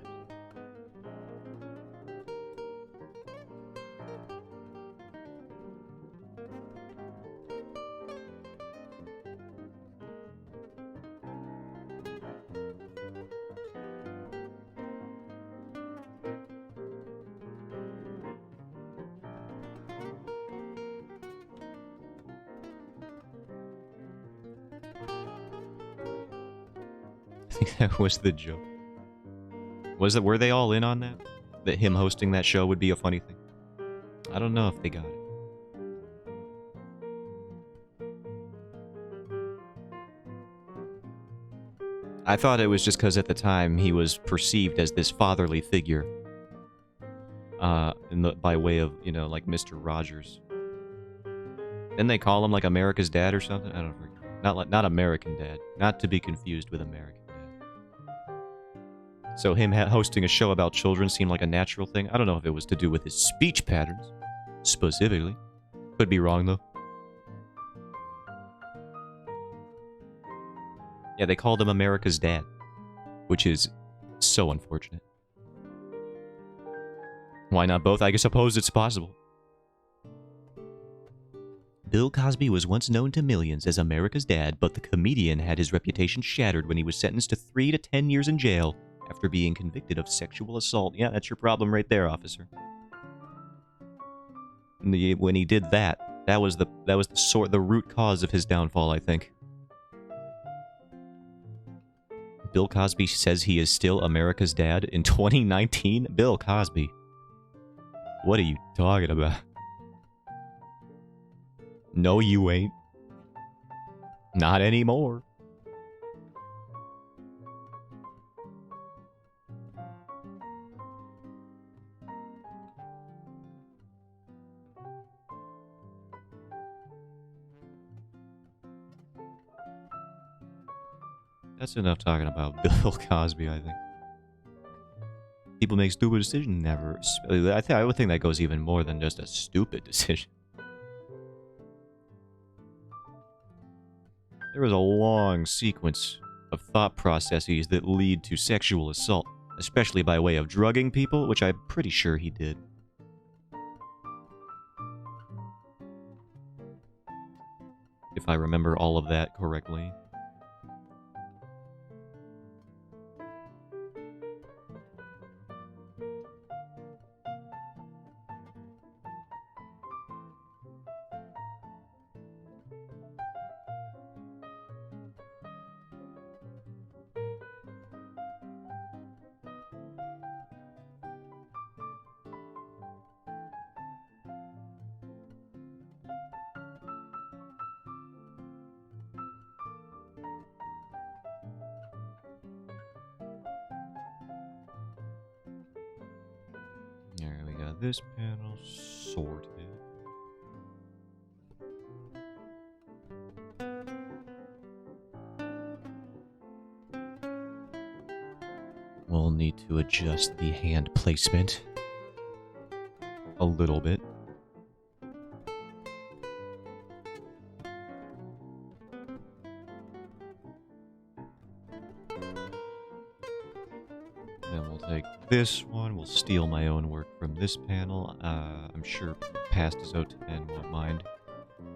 I think that was the joke. Were they all in on that? That him hosting that show would be a funny thing? I don't know if they got it. I thought it was just because at the time he was perceived as this fatherly figure. By way of, you know, like Mr. Rogers. Didn't they call him like America's Dad or something? I don't know. Not American Dad. Not to be confused with American Dad. So him hosting a show about children seemed like a natural thing. I don't know if it was to do with his speech patterns, specifically. Could be wrong, though. Yeah, they called him America's Dad, which is so unfortunate. Why not both? I suppose it's possible. Bill Cosby was once known to millions as America's Dad, but the comedian had his reputation shattered when he was sentenced to 3 to 10 years in jail after being convicted of sexual assault. Yeah, that's your problem right there, officer. When he did that, that was the root cause of his downfall, I think. Bill Cosby says he is still America's Dad in 2019? Bill Cosby. What are you talking about? No, you ain't. Not anymore. That's enough talking about Bill Cosby, I think. People make stupid decisions. Never. I would think that goes even more than just a stupid decision. There is a long sequence of thought processes that lead to sexual assault, especially by way of drugging people, which I'm pretty sure he did. If I remember all of that correctly. Alright, we got this panel sorted. We'll need to adjust the hand placement a little bit. Then we'll take this one. We'll steal my own work from this panel. I'm sure past Zotan won't mind.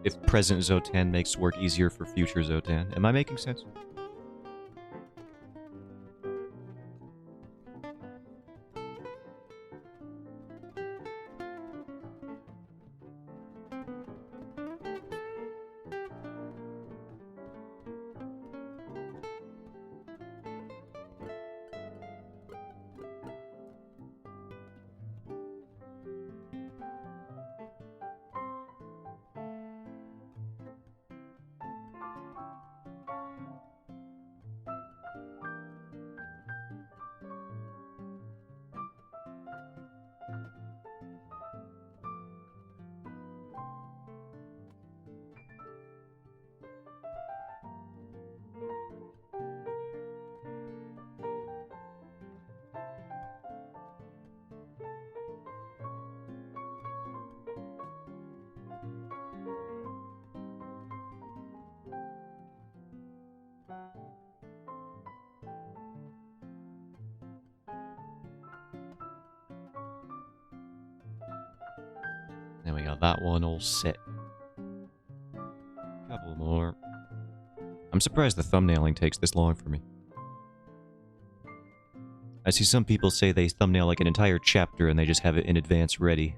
If present Zotan makes work easier for future Zotan. Am I making sense? There we go, that one all set. Couple more. I'm surprised the thumbnailing takes this long for me. I see some people say they thumbnail like an entire chapter and they just have it in advance ready.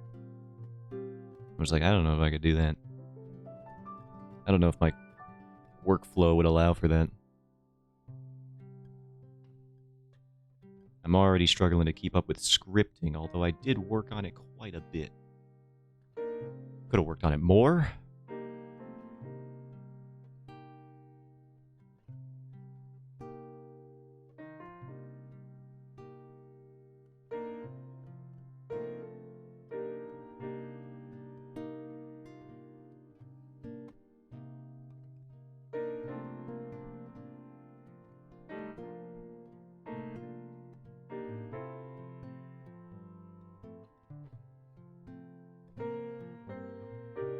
I was like, I don't know if I could do that. I don't know if my workflow would allow for that. I'm already struggling to keep up with scripting, although I did work on it quite a bit. Could have worked on it more.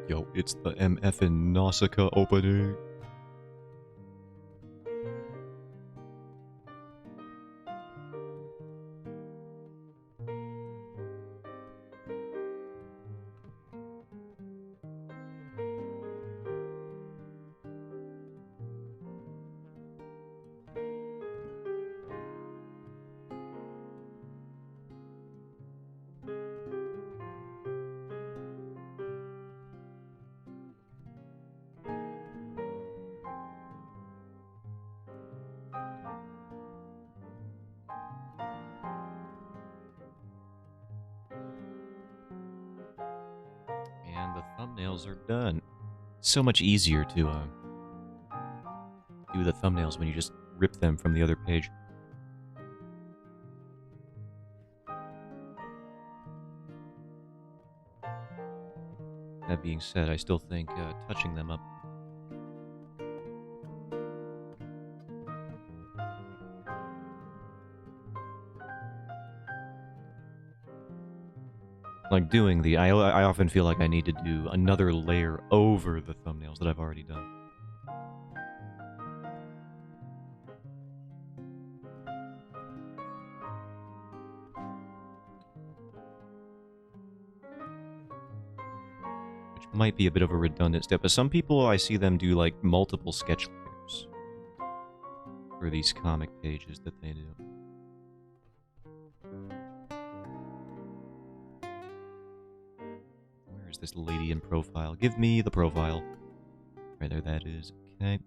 Yo, it's the MF and Nausicaa opening. And the thumbnails are done. So much easier to do the thumbnails when you just rip them from the other page. That being said, I still think touching them up like doing the... I often feel like I need to do another layer over the thumbnails that I've already done. Which might be a bit of a redundant step, but some people, I see them do, like, multiple sketch layers for these comic pages that they do. Where's this lady in profile? Give me the profile. Right there, that is. Okay.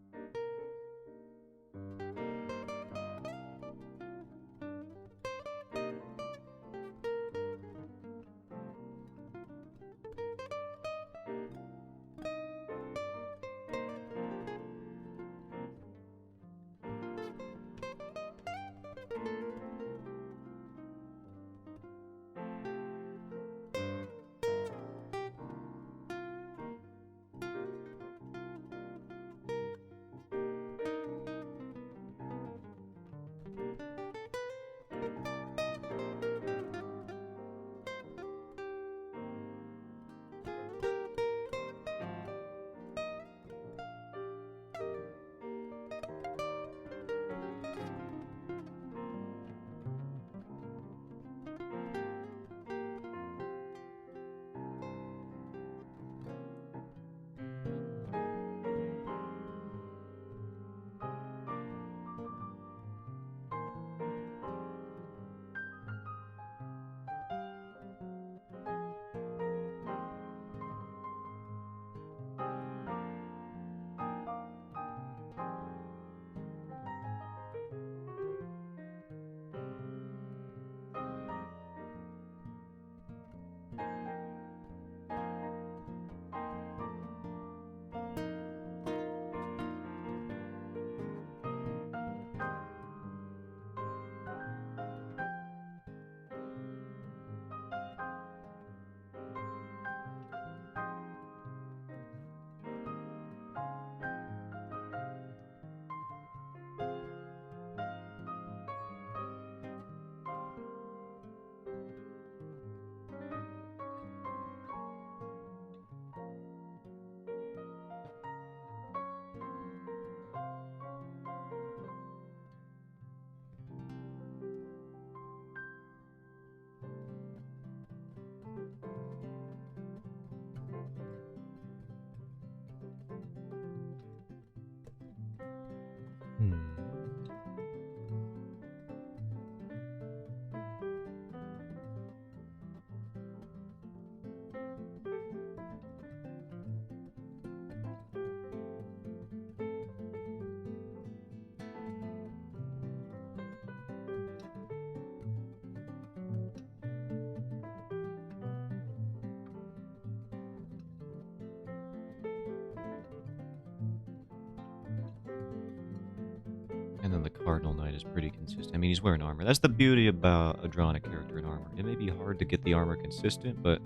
And then the Cardinal Knight is pretty consistent. I mean, he's wearing armor. That's the beauty about drawing a character in armor. It may be hard to get the armor consistent, but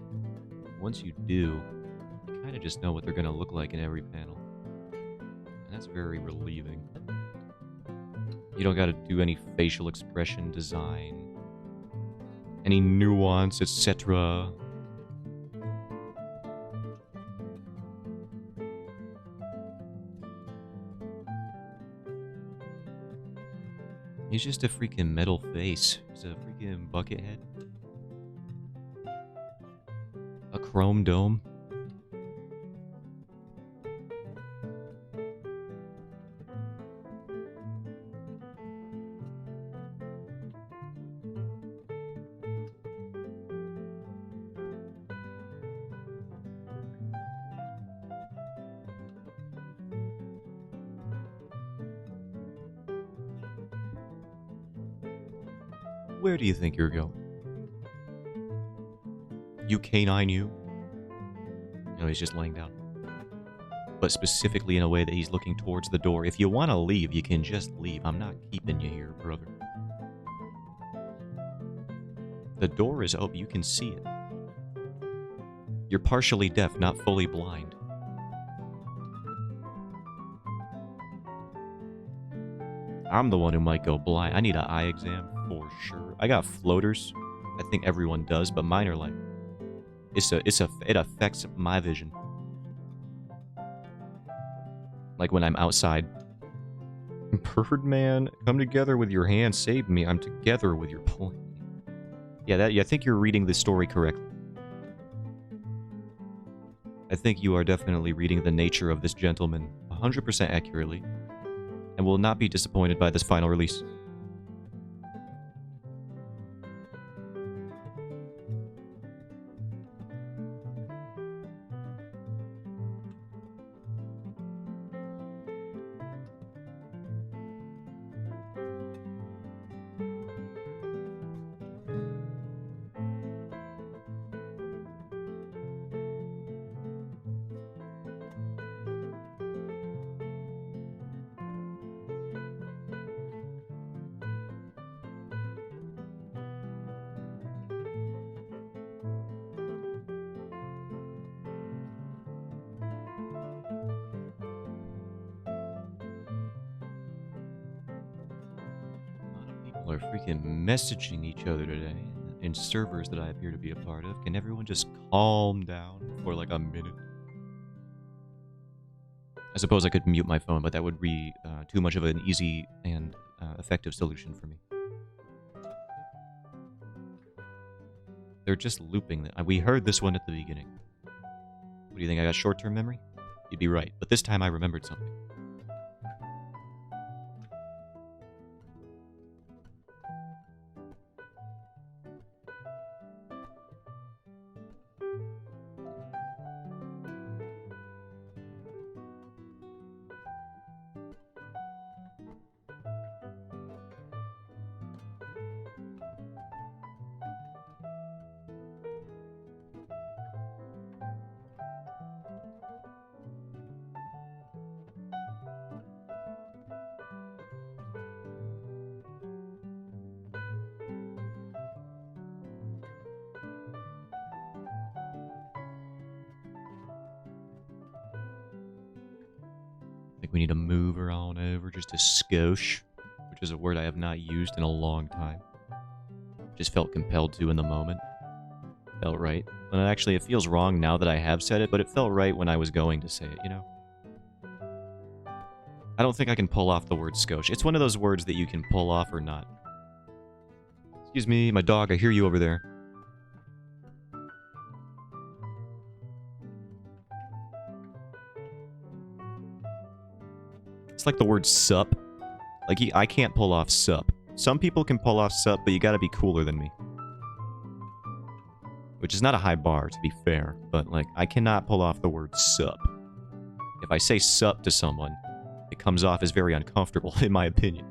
once you do, you kind of just know what they're going to look like in every panel. And that's very relieving. You don't got to do any facial expression design, any nuance, etc. He's just a freaking metal face. He's a freaking bucket head. A chrome dome. Where do you think you're going? You canine you? No, he's just laying down. But specifically in a way that he's looking towards the door. If you want to leave, you can just leave. I'm not keeping you here, brother. The door is open. You can see it. You're partially deaf, not fully blind. I'm the one who might go blind. I need an eye exam for sure. I got floaters. I think everyone does, but mine are like... It affects my vision. Like when I'm outside. Birdman, come together with your hand, save me. I'm together with your point. Yeah, I think you're reading the story correctly. I think you are definitely reading the nature of this gentleman 100% accurately, and will not be disappointed by this final release. Are freaking messaging each other today in servers that I appear to be a part of. Can everyone just calm down for like a minute? I suppose I could mute my phone, but that would be too much of an easy and effective solution for me. They're just looping that. We heard this one at the beginning. What do you think? I got short-term memory? You'd be right, but this time I remembered something. We need to move her on over just a skosh, which is a word I have not used in a long time. Just felt compelled to in the moment. Felt right. And actually, it feels wrong now that I have said it, but it felt right when I was going to say it, you know? I don't think I can pull off the word skosh. It's one of those words that you can pull off or not. Excuse me, my dog, I hear you over there. It's like the word sup. Like, I can't pull off sup. Some people can pull off sup, but you gotta be cooler than me. Which is not a high bar, to be fair. But, like, I cannot pull off the word sup. If I say sup to someone, it comes off as very uncomfortable, in my opinion.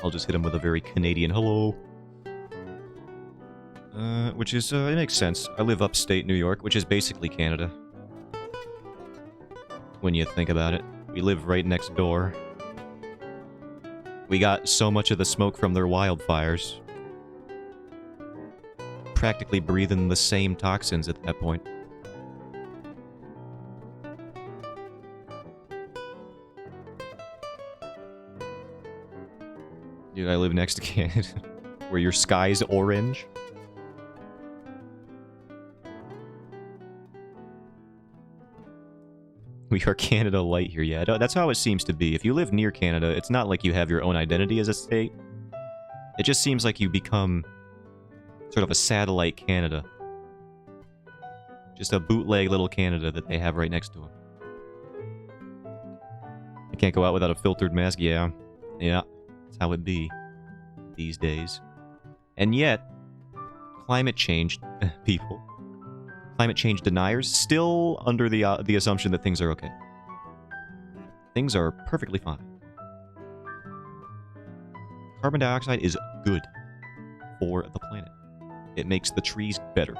I'll just hit him with a very Canadian hello. Which is, it makes sense. I live upstate New York, which is basically Canada. When you think about it. We live right next door. We got so much of the smoke from their wildfires. Practically breathing the same toxins at that point. Dude, I live next to Canada. Where your sky's orange. We are Canada light here, yeah. That's how it seems to be. If you live near Canada, it's not like you have your own identity as a state. It just seems like you become sort of a satellite Canada. Just a bootleg little Canada that they have right next to them. I can't go out without a filtered mask, yeah. Yeah, that's how it be these days. And yet, climate change people... Climate change deniers still under the assumption that things are okay. Things are perfectly fine. Carbon dioxide is good for the planet. It makes the trees better.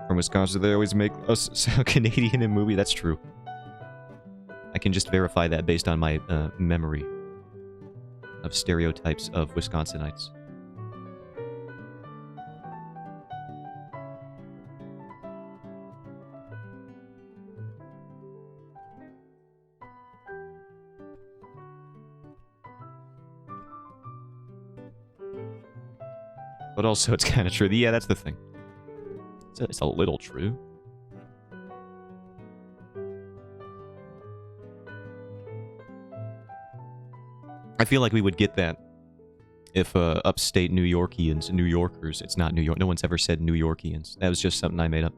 From Wisconsin, they always make us sound Canadian in movie. That's true. I can just verify that based on my memory of stereotypes of Wisconsinites. But also, it's kind of true. Yeah, that's the thing. It's a little true. I feel like we would get that if upstate New Yorkers, it's not New York. No one's ever said New Yorkians. That was just something I made up.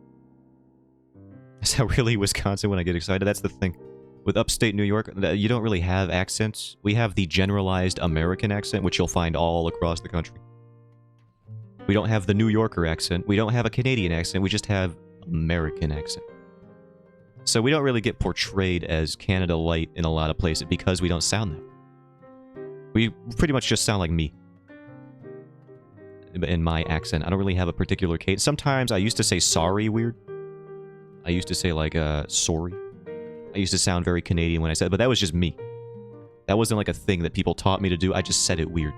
Is that really Wisconsin when I get excited? That's the thing. With upstate New York, you don't really have accents. We have the generalized American accent, which you'll find all across the country. We don't have the New Yorker accent. We don't have a Canadian accent. We just have American accent. So we don't really get portrayed as Canada light in a lot of places because we don't sound that. We pretty much just sound like me. In my accent. I don't really have a particular cadence. Sometimes I used to say sorry weird. I used to say like, sorry. I used to sound very Canadian when I said it, but that was just me. That wasn't like a thing that people taught me to do. I just said it weird.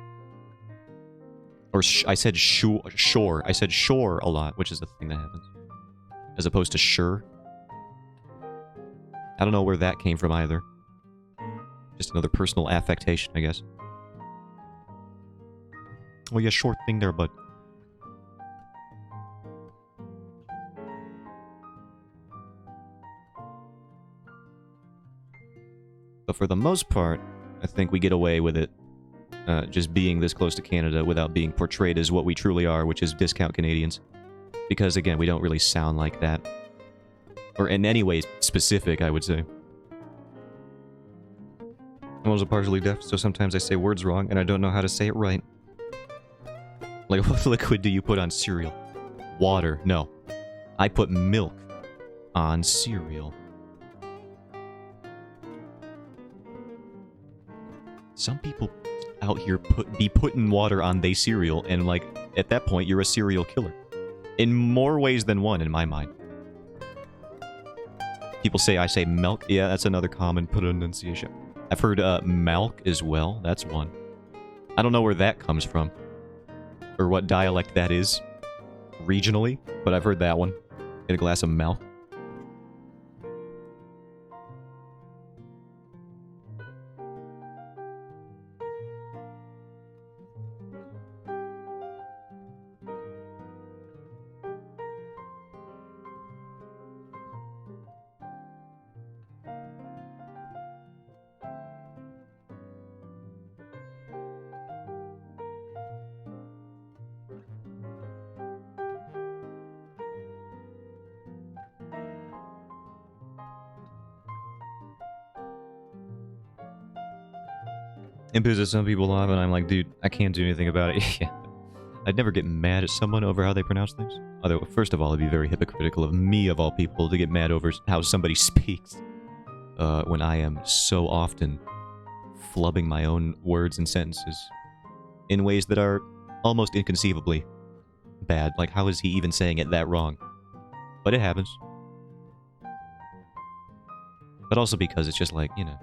Or I said sure. I said sure a lot, which is the thing that happens. As opposed to sure. I don't know where that came from either. Just another personal affectation, I guess. Oh yeah, short thing there, bud. But for the most part, I think we get away with it. Just being this close to Canada without being portrayed as what we truly are, which is discount Canadians. Because, again, we don't really sound like that. Or in any way specific, I would say. I'm also partially deaf, so sometimes I say words wrong, and I don't know how to say it right. Like, what liquid do you put on cereal? Water. No. I put milk on cereal. Some people out here be putting water on they cereal, and like, at that point, you're a serial killer. In more ways than one, in my mind. People say I say milk. Yeah, that's another common pronunciation. I've heard milk as well. That's one. I don't know where that comes from. Or what dialect that is. Regionally. But I've heard that one. Get a glass of milk. It pisses some people off, and I'm like, dude, I can't do anything about it. Yeah. I'd never get mad at someone over how they pronounce things. Although, first of all, it'd be very hypocritical of me, of all people, to get mad over how somebody speaks. When I am so often flubbing my own words and sentences in ways that are almost inconceivably bad. Like, how is he even saying it that wrong? But it happens. But also because it's just like, you know,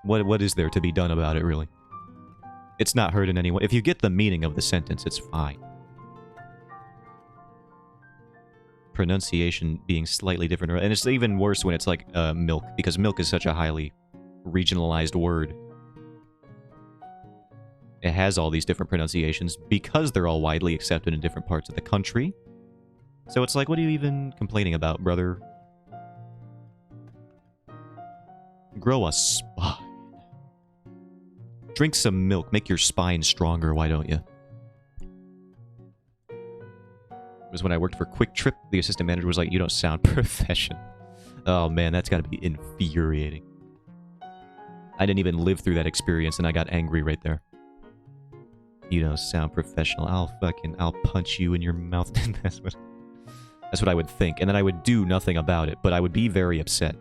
what is there to be done about it, really? It's not hurting anyone. If you get the meaning of the sentence, it's fine. Pronunciation being slightly different, and it's even worse when it's like milk, because milk is such a highly regionalized word. It has all these different pronunciations because they're all widely accepted in different parts of the country. So it's like, what are you even complaining about, brother? Grow a spine. Drink some milk. Make your spine stronger, why don't you? It was when I worked for Quick Trip, the assistant manager was like, you don't sound professional. Oh man, that's gotta be infuriating. I didn't even live through that experience and I got angry right there. You don't sound professional. I'll punch you in your mouth. That's what I would think. And then I would do nothing about it, but I would be very upset.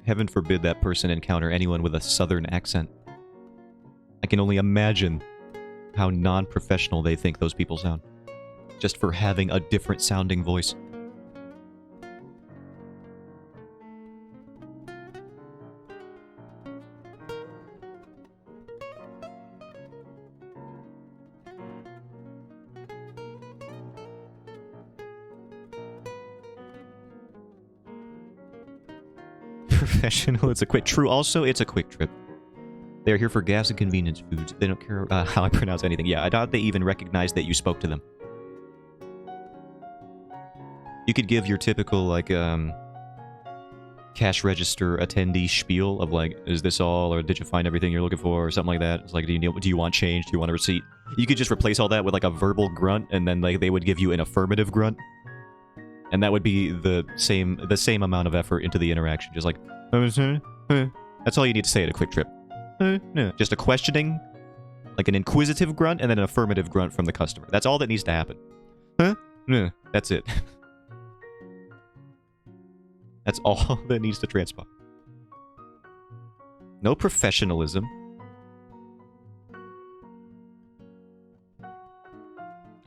Heaven forbid that person encounter anyone with a southern accent. I can only imagine how non-professional they think those people sound. Just for having a different sounding voice. Professional, it's a quick... True, also, it's a quick trip. They're here for gas and convenience foods. They don't care how I pronounce anything. Yeah, I doubt they even recognize that you spoke to them. You could give your typical, like, cash register attendee spiel of, like, is this all, or did you find everything you're looking for, or something like that. It's like, do you want change? Do you want a receipt? You could just replace all that with, like, a verbal grunt, and then, like, they would give you an affirmative grunt. And that would be the same amount of effort into the interaction. Just like, that's all you need to say at a quick trip. Just a questioning, like an inquisitive grunt, and then an affirmative grunt from the customer. That's all that needs to happen. That's it. That's all that needs to transpire. No professionalism.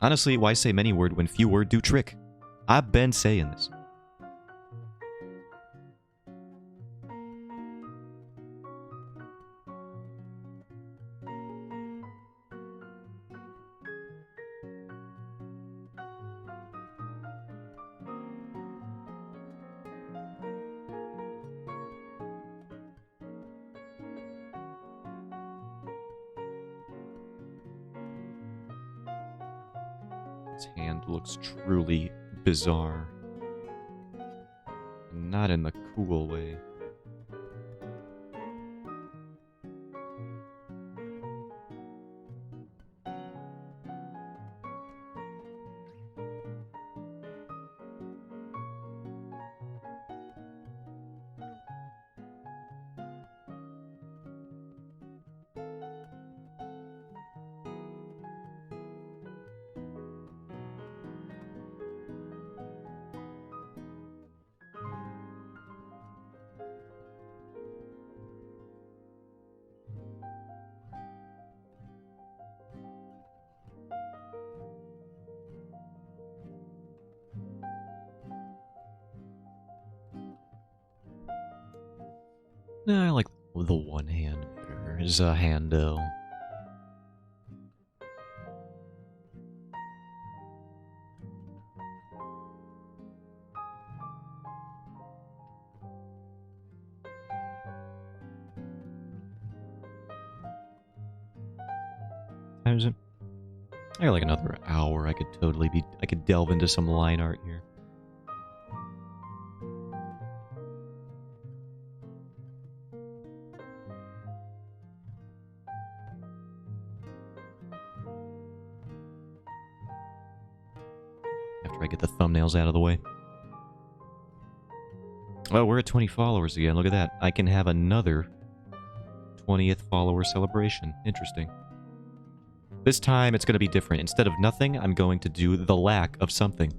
Honestly, why say many word when few word do trick? I've been saying this. His hand looks truly bizarre. Not in the cool way. No, I like the one hand better. Is a handle. Time is it? I got like another hour. I could delve into some line art here. After I get the thumbnails out of the way. Oh, we're at 20 followers again. Look at that. I can have another 20th follower celebration. Interesting. This time it's going to be different. Instead of nothing, I'm going to do the lack of something.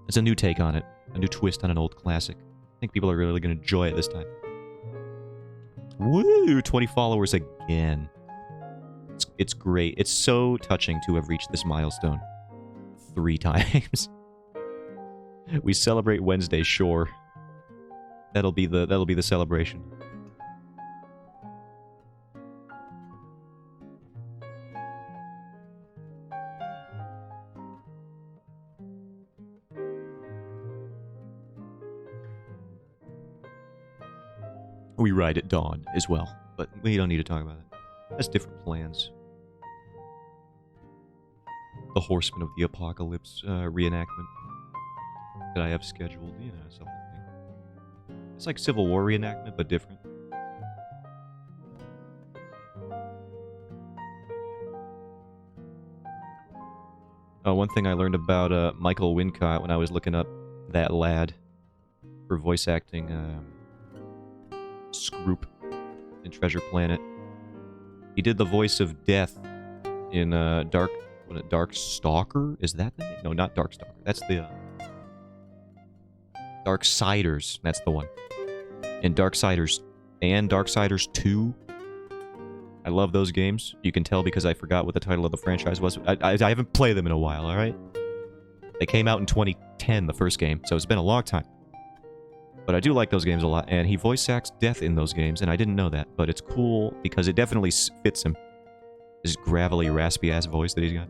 It's a new take on it. A new twist on an old classic. I think people are really going to enjoy it this time. Woo! 20 followers again. It's great. It's so touching to have reached this milestone 3 times. We celebrate Wednesday, sure. That'll be the celebration. We ride at dawn as well, but we don't need to talk about it. That's different plans. The Horsemen of the Apocalypse reenactment that I have scheduled, you know, something. It's like Civil War reenactment, but different. One thing I learned about Michael Wincott when I was looking up that lad for voice acting Scroop in Treasure Planet. He did the voice of Death in Dark Stalker? Is that the name? No, not Dark Stalker. That's the Darksiders. That's the one. In Darksiders and Darksiders 2. I love those games. You can tell because I forgot what the title of the franchise was. I haven't played them in a while, alright? They came out in 2010, the first game, so it's been a long time. But I do like those games a lot, and he voice acts Death in those games, and I didn't know that. But it's cool because it definitely fits him. This gravelly, raspy-ass voice that he's got.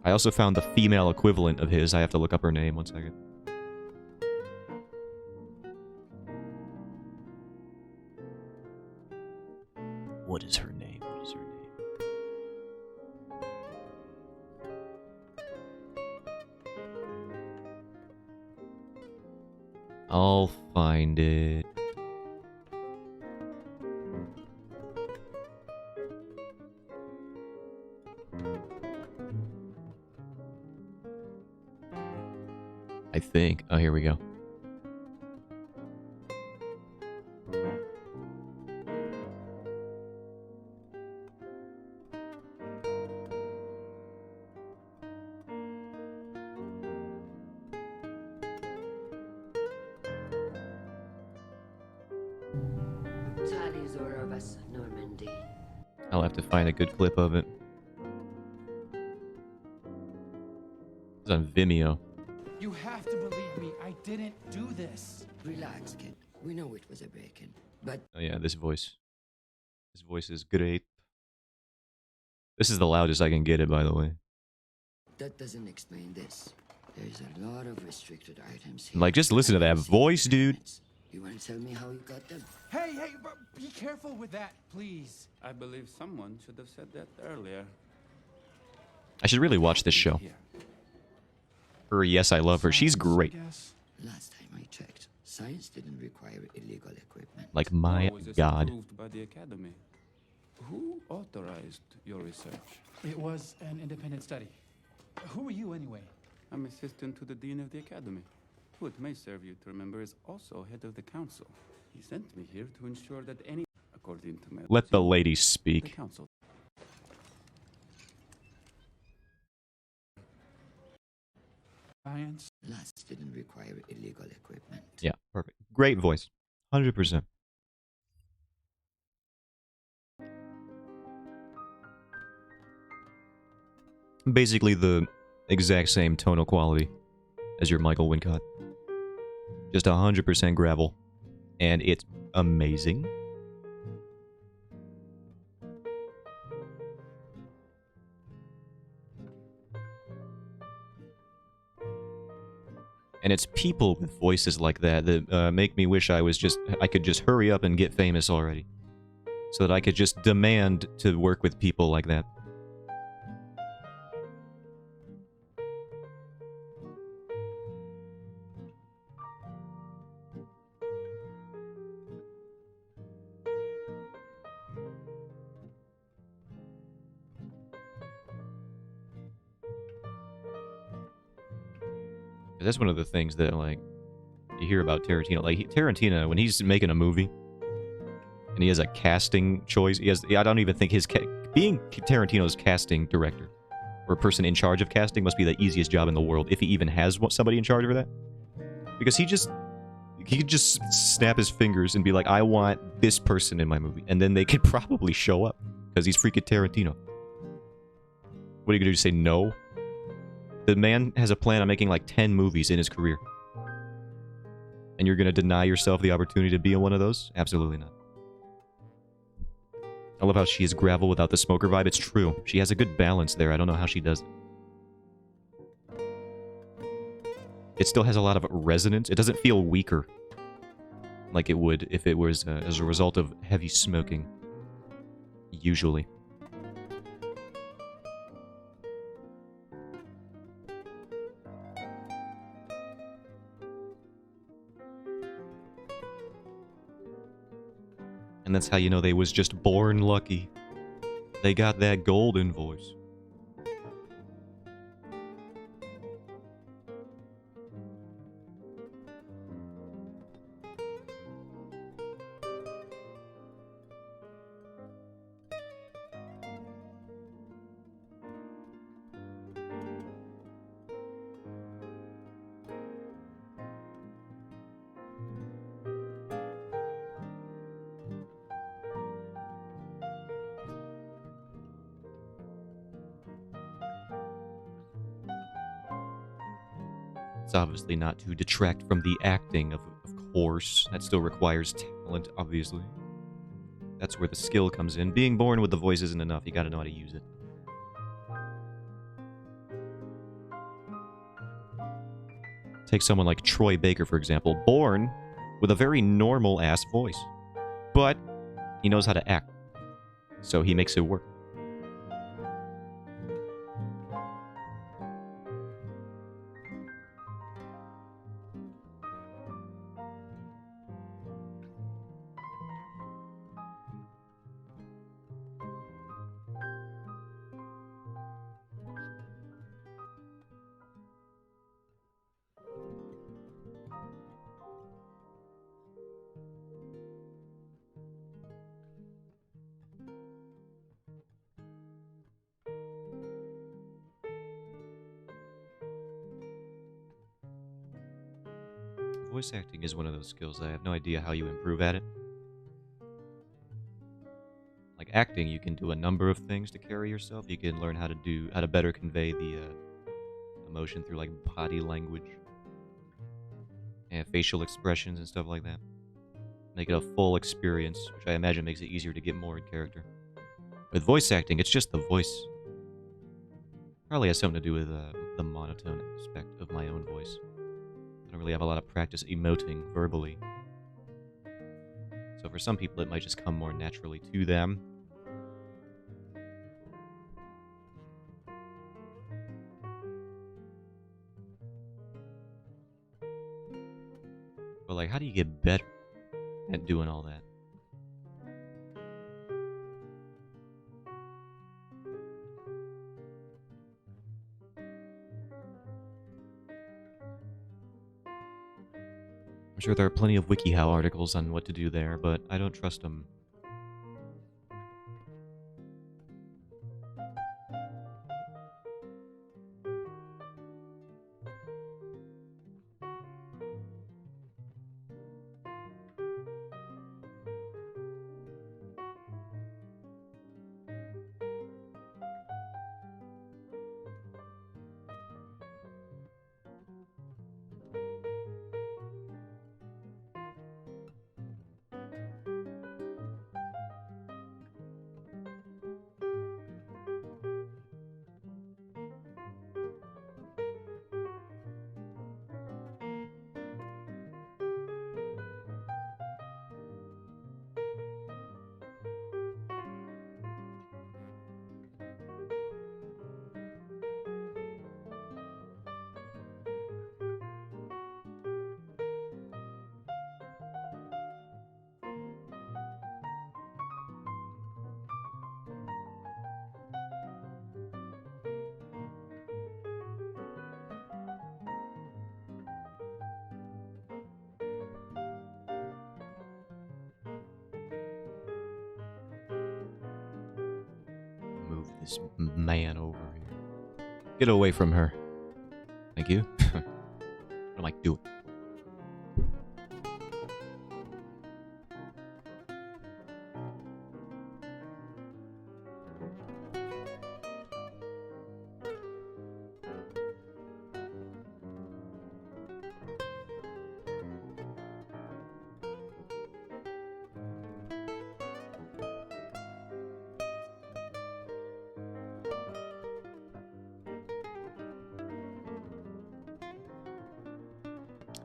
I also found the female equivalent of his. I have to look up her name. 1 second. What is her name? What is her name? I'll find it. I think. Oh, here we go. I'll have to find a good clip of it. It's on Vimeo. You have to believe me. I didn't do this. Relax, kid. We know it was a break-in, but... Oh yeah, this voice. This voice is great. This is the loudest I can get it, by the way. That doesn't explain this. There's a lot of restricted items here. Like, just listen to that voice, dude. You want to tell me how you got them? Hey, be careful with that, please. I believe someone should have said that earlier. I should really watch this show. Her, yes, I love her. She's great. Last time I checked, science didn't require illegal equipment. Like, my Was this God. approved by the Academy? Who authorized your research? It was an independent study. Who are you, anyway? I'm assistant to the Dean of the Academy, who it may serve you to remember is also head of the council. He sent me here to ensure that any, according to my... Let the lady the speak. council. Science? Last didn't require illegal equipment. Yeah, perfect. Great voice. 100%. Basically the exact same tonal quality as your Michael Wincott. Just 100% gravel. And it's amazing. And it's people with voices like that that make me wish I could just hurry up and get famous already. So that I could just demand to work with people like that. That's one of the things that, like, you hear about Tarantino. Like, Tarantino, when he's making a movie, and he has a casting choice, I don't even think being Tarantino's casting director, or a person in charge of casting, must be the easiest job in the world, if he even has somebody in charge of that. Because he could just snap his fingers and be like, I want this person in my movie. And then they could probably show up, because he's freaking Tarantino. What are you going to do, say no? The man has a plan on making like 10 movies in his career. And you're going to deny yourself the opportunity to be in one of those? Absolutely not. I love how she is gravel without the smoker vibe. It's true. She has a good balance there. I don't know how she does it. It still has a lot of resonance. It doesn't feel weaker like it would if it was as a result of heavy smoking. Usually. And that's how you know they was just born lucky. They got that golden voice. It's obviously not to detract from the acting, of course. That still requires talent, obviously. That's where the skill comes in. Being born with the voice isn't enough. You gotta know how to use it. Take someone like Troy Baker, for example. Born with a very normal-ass voice. But he knows how to act. So he makes it work. Voice acting is one of those skills. I have no idea how you improve at it. Like acting, you can do a number of things to carry yourself. You can learn how to better convey the emotion through like body language and facial expressions and stuff like that. Make it a full experience, which I imagine makes it easier to get more in character. With voice acting, it's just the voice. Probably has something to do with the monotone aspect of my own voice. I don't really have a lot of practice emoting verbally. So for some people, it might just come more naturally to them. But like, how do you get better at doing all that? I'm sure there are plenty of WikiHow articles on what to do there, but I don't trust them. This man over here. Get away from her. Thank you. I'm like, do it.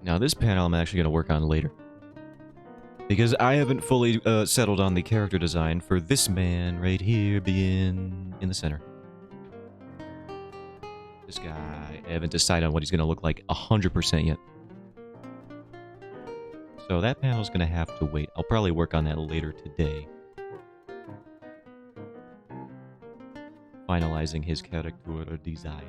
Now this panel I'm actually going to work on later. Because I haven't fully settled on the character design for this man right here being in the center. This guy, I haven't decided on what he's going to look like 100% yet. So that panel's going to have to wait. I'll probably work on that later today. Finalizing his character design.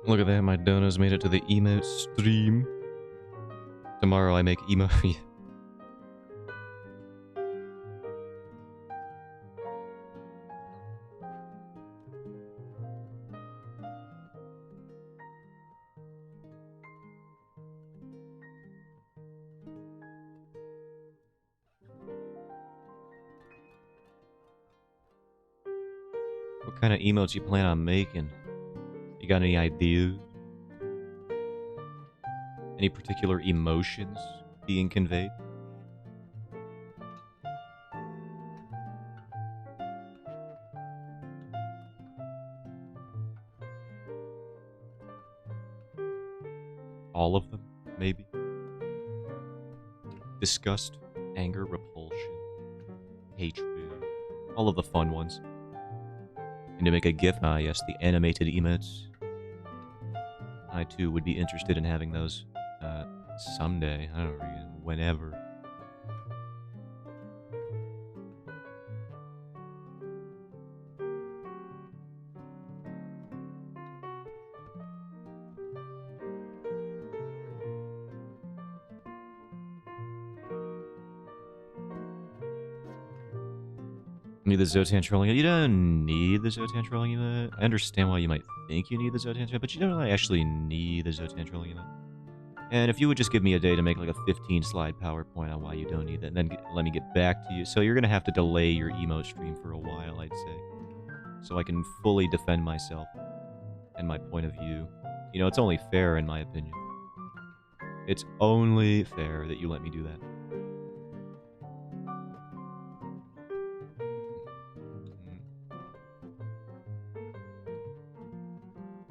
Look at that, my donuts made it to the emote stream. Tomorrow I make emote. What kind of emotes you plan on making? You got any ideas? Any particular emotions being conveyed? All of them, maybe? Disgust, anger, repulsion, hatred, all of the fun ones. And to make a GIF, yes, the animated emotes. I too would be interested in having those someday. I don't know, whenever. Need the Zotan trolling. You don't need the Zotan trolling emote. I understand why you might think you need the Zotan trolling, but you don't really actually need the Zotan trolling emote. And if you would just give me a day to make like a 15-slide PowerPoint on why you don't need that, and then let me get back to you. So you're going to have to delay your emote stream for a while, I'd say. So I can fully defend myself and my point of view. You know, it's only fair in my opinion. It's only fair that you let me do that.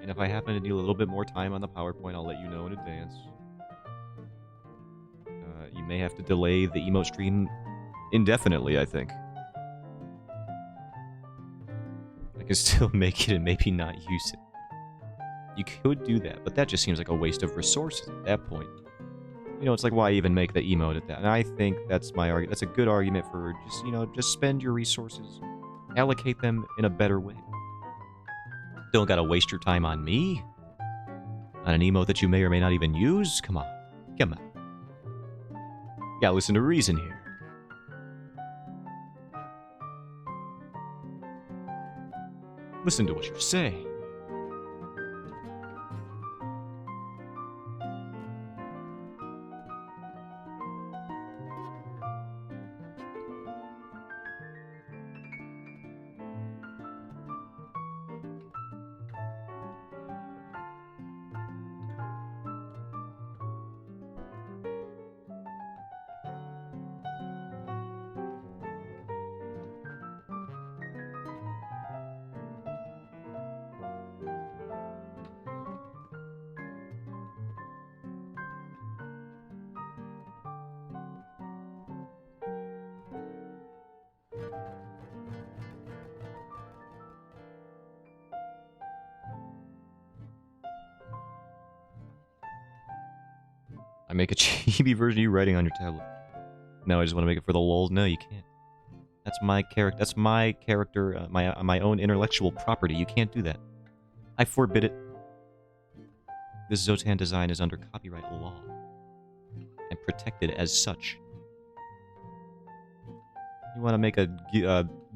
And if I happen to need a little bit more time on the PowerPoint, I'll let you know in advance. You may have to delay the emote stream indefinitely, I think. I can still make it and maybe not use it. You could do that, but that just seems like a waste of resources at that point. You know, it's like, why even make the emote at that? And I think that's my argument. That's a good argument for just, you know, just spend your resources. Allocate them in a better way. Don't gotta waste your time on me? On an emote that you may or may not even use? Come on. Come on. You gotta listen to reason here. Listen to what you're saying. I make a chibi version of you writing on your tablet. No, I just want to make it for the lulz. No, you can't. That's my character. That's my character. My own intellectual property. You can't do that. I forbid it. This Zotan design is under copyright law and protected as such. You want to make a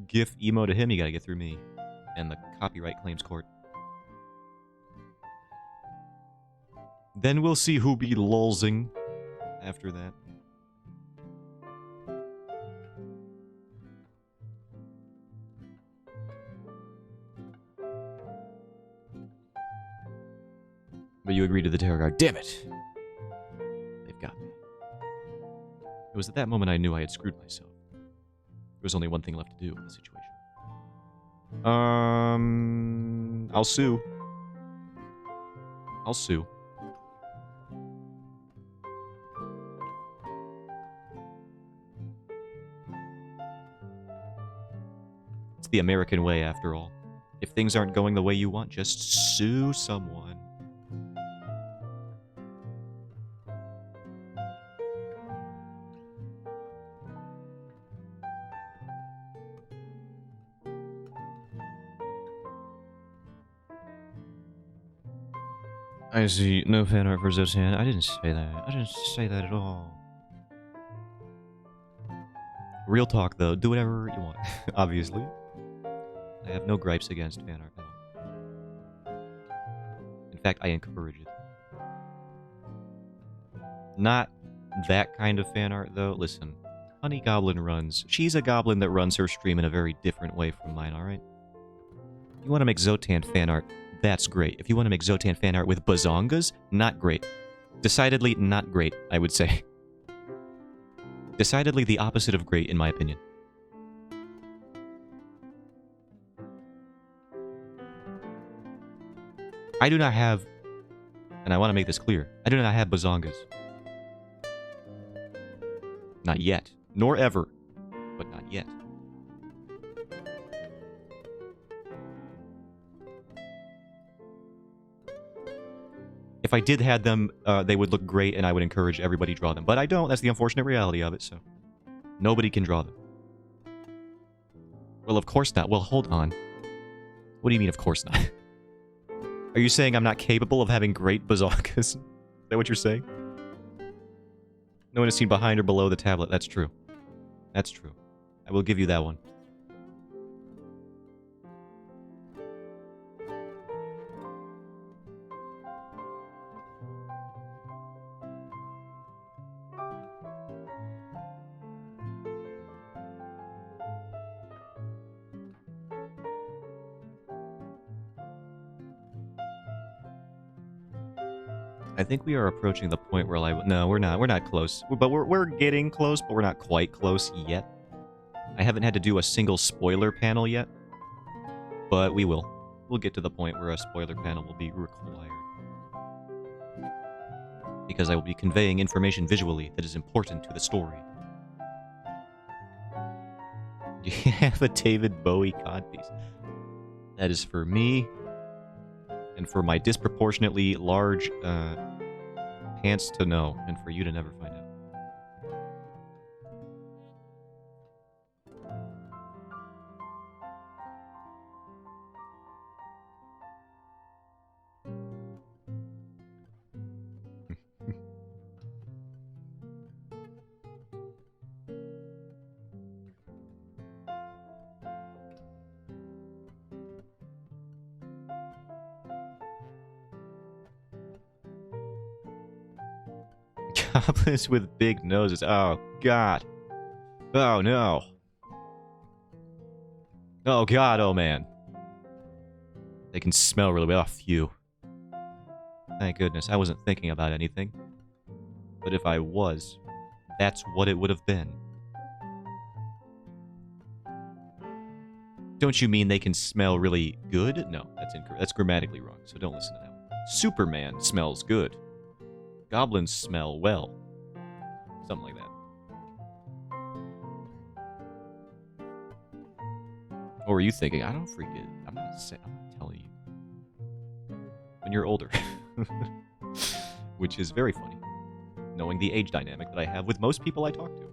GIF emo to him? You gotta get through me and the copyright claims court. Then we'll see who be lulzing after that. But you agreed to the tarot card. Damn it! They've got me. It was at that moment I knew I had screwed myself. There was only one thing left to do in the situation. I'll sue. I'll sue. It's the American way, after all. If things aren't going the way you want, just sue someone. I see. No fan art for Zotan. I didn't say that. I didn't say that at all. Real talk, though. Do whatever you want. Obviously. I have no gripes against fan art at all. In fact, I encourage it. Not that kind of fan art, though. Listen. Honey Goblin runs. She's a goblin that runs her stream in a very different way from mine, alright? You want to make Zotan fan art? That's great. If you want to make Zotan fan art with bazongas, not great. Decidedly not great, I would say. Decidedly the opposite of great, in my opinion. I do not have, and I want to make this clear, I do not have bazongas. Not yet. Nor ever. But not yet. If I did have them, they would look great, and I would encourage everybody to draw them. But I don't. That's the unfortunate reality of it, so... Nobody can draw them. Well, of course not. Well, hold on. What do you mean, of course not? Are you saying I'm not capable of having great bazongas? Is that what you're saying? No one has seen behind or below the tablet. That's true. That's true. I will give you that one. I think we are approaching the point where no, we're not close. But we're getting close, but we're not quite close yet. I haven't had to do a single spoiler panel yet, but we will. We'll get to the point where a spoiler panel will be required. Because I will be conveying information visually that is important to the story. You have a David Bowie codpiece. That is for me, and for my disproportionately large pants to know, and for you to never find out. Goblins with big noses. Oh, God. Oh, no. Oh, God. Oh, man. They can smell really well. Oh, phew. Thank goodness. I wasn't thinking about anything. But if I was, that's what it would have been. Don't you mean they can smell really good? No, that's incorrect. That's grammatically wrong, so don't listen to that one. Superman smells good. Goblins smell well. Something like that. Or were you thinking, I don't forget. I'm not telling you. When you're older. Which is very funny. knowing the age dynamic that I have with most people I talk to.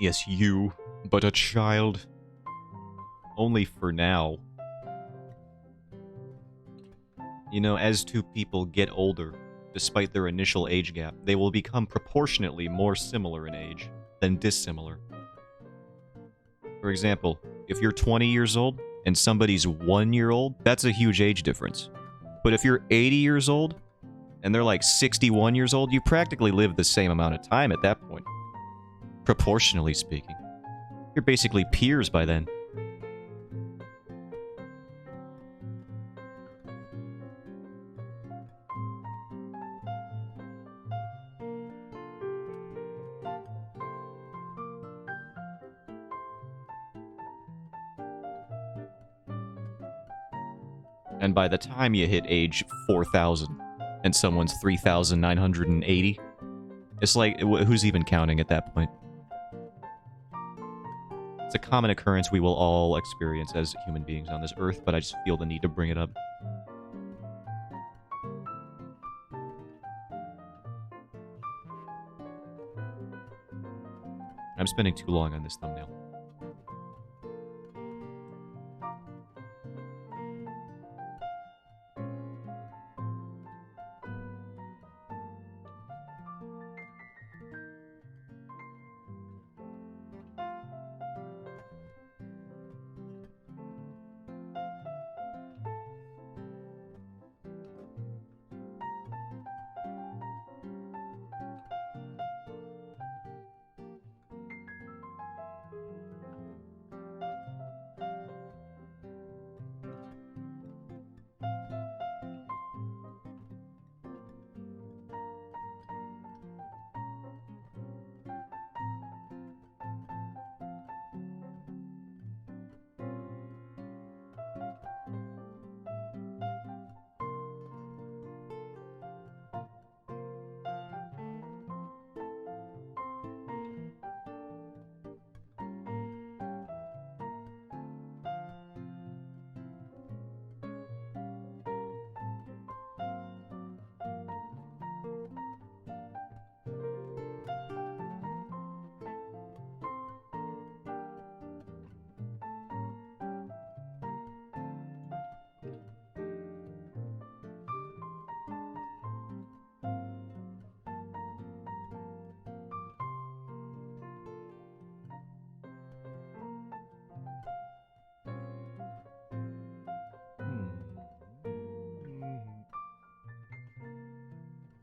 Yes, you, but a child. Only for now. You know, as two people get older, despite their initial age gap, they will become proportionately more similar in age than dissimilar. For example, if you're 20 years old and somebody's 1 year old, that's a huge age difference. But if you're 80 years old and they're like 61 years old, you practically live the same amount of time at that point. Proportionally speaking. You're basically peers by then. And by the time you hit age 4,000 and someone's 3,980, it's like, who's even counting at that point? It's a common occurrence we will all experience as human beings on this earth, but I just feel the need to bring it up. I'm spending too long on this thumbnail.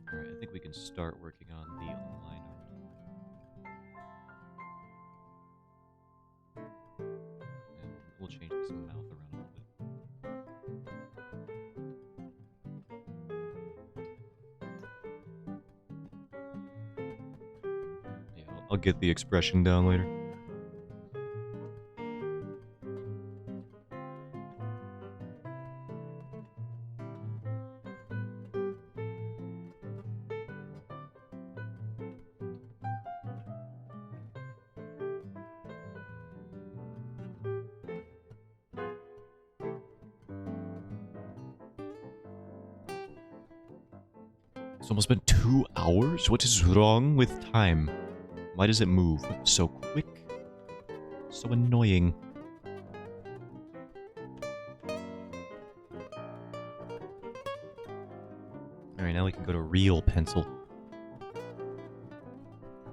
Alright, I think we can start working on the line art. And we'll change this mouth around a little bit. Yeah, I'll get the expression down later. It's almost been 2 hours? What is wrong with time? Why does it move so quick? So annoying. Alright, now we can go to real pencil.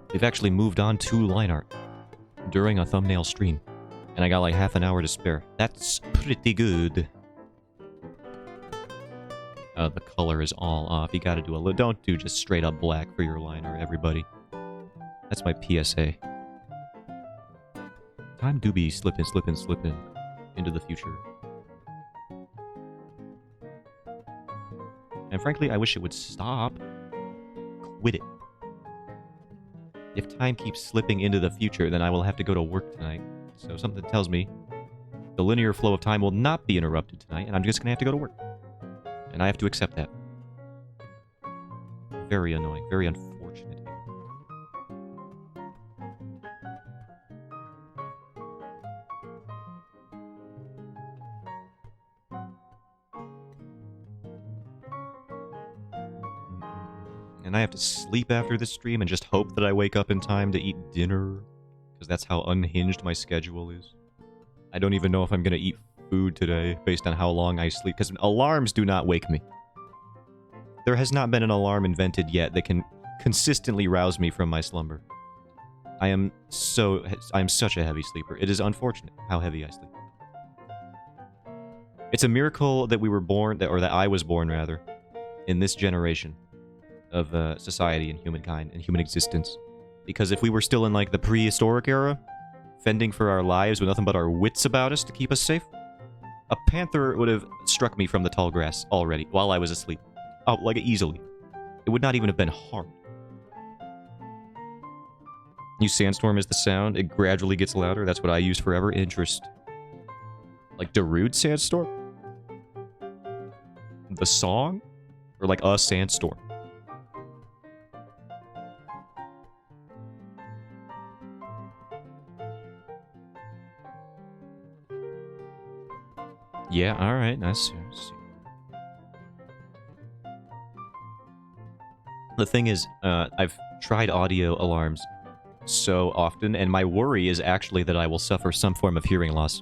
They've actually moved on to line art during a thumbnail stream. And I got like half an hour to spare. That's pretty good. The color is all off. You gotta do a little. Don't do just straight up black for your line art, everybody. That's my PSA. Time do be slipping into the future. And frankly, I wish it would stop. Quit it. If time keeps slipping into the future, then I will have to go to work tonight. So something tells me the linear flow of time will not be interrupted tonight, and I'm just going to have to go to work. And I have to accept that. Very annoying, very unfortunate. And I have to sleep after this stream and just hope that I wake up in time to eat dinner, because that's how unhinged my schedule is. I don't even know if I'm going to eat food today based on how long I sleep, because alarms do not wake me. There has not been an alarm invented yet that can consistently rouse me from my slumber. I am such a heavy sleeper. It is unfortunate how heavy I sleep. It's a miracle that we were born, or that I was born, rather, in this generation of society and humankind and human existence. Because if we were still in, like, the prehistoric era, fending for our lives with nothing but our wits about us to keep us safe, a panther would have struck me from the tall grass already while I was asleep. Oh, like, easily. It would not even have been hard. Use sandstorm as the sound. It gradually gets louder. That's what I use forever. Interest. Like Darude sandstorm? The song? Or like a sandstorm? Yeah, alright. I see. The thing is, I've tried audio alarms so often, and my worry is actually that I will suffer some form of hearing loss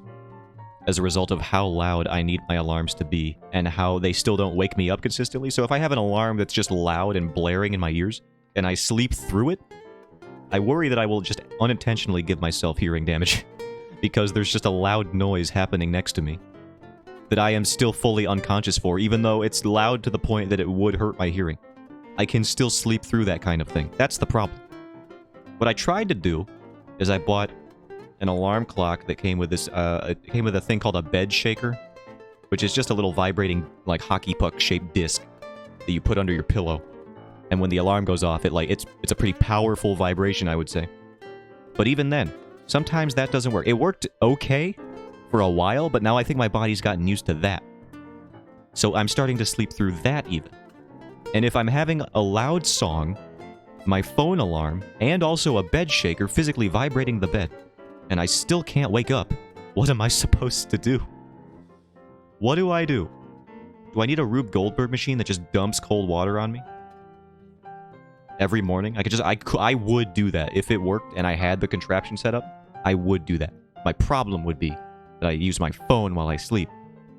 as a result of how loud I need my alarms to be, and how they still don't wake me up consistently. So if I have an alarm that's just loud and blaring in my ears, and I sleep through it, I worry that I will just unintentionally give myself hearing damage, because there's just a loud noise happening next to me that I am still fully unconscious for, even though it's loud to the point that it would hurt my hearing. I can still sleep through that kind of thing. That's the problem. What I tried to do is I bought an alarm clock that came with this, it came with a thing called a bed shaker, which is just a little vibrating, like, hockey puck-shaped disc that you put under your pillow. And when the alarm goes off, it's a pretty powerful vibration, I would say. But even then, sometimes that doesn't work. It worked okay for a while, but now I think my body's gotten used to that. So I'm starting to sleep through that even. And if I'm having a loud song, my phone alarm, and also a bed shaker physically vibrating the bed, and I still can't wake up, what am I supposed to do? What do I do? Do I need a Rube Goldberg machine that just dumps cold water on me every morning? I would do that. If it worked and I had the contraption set up, I would do that. My problem would be that I use my phone while I sleep.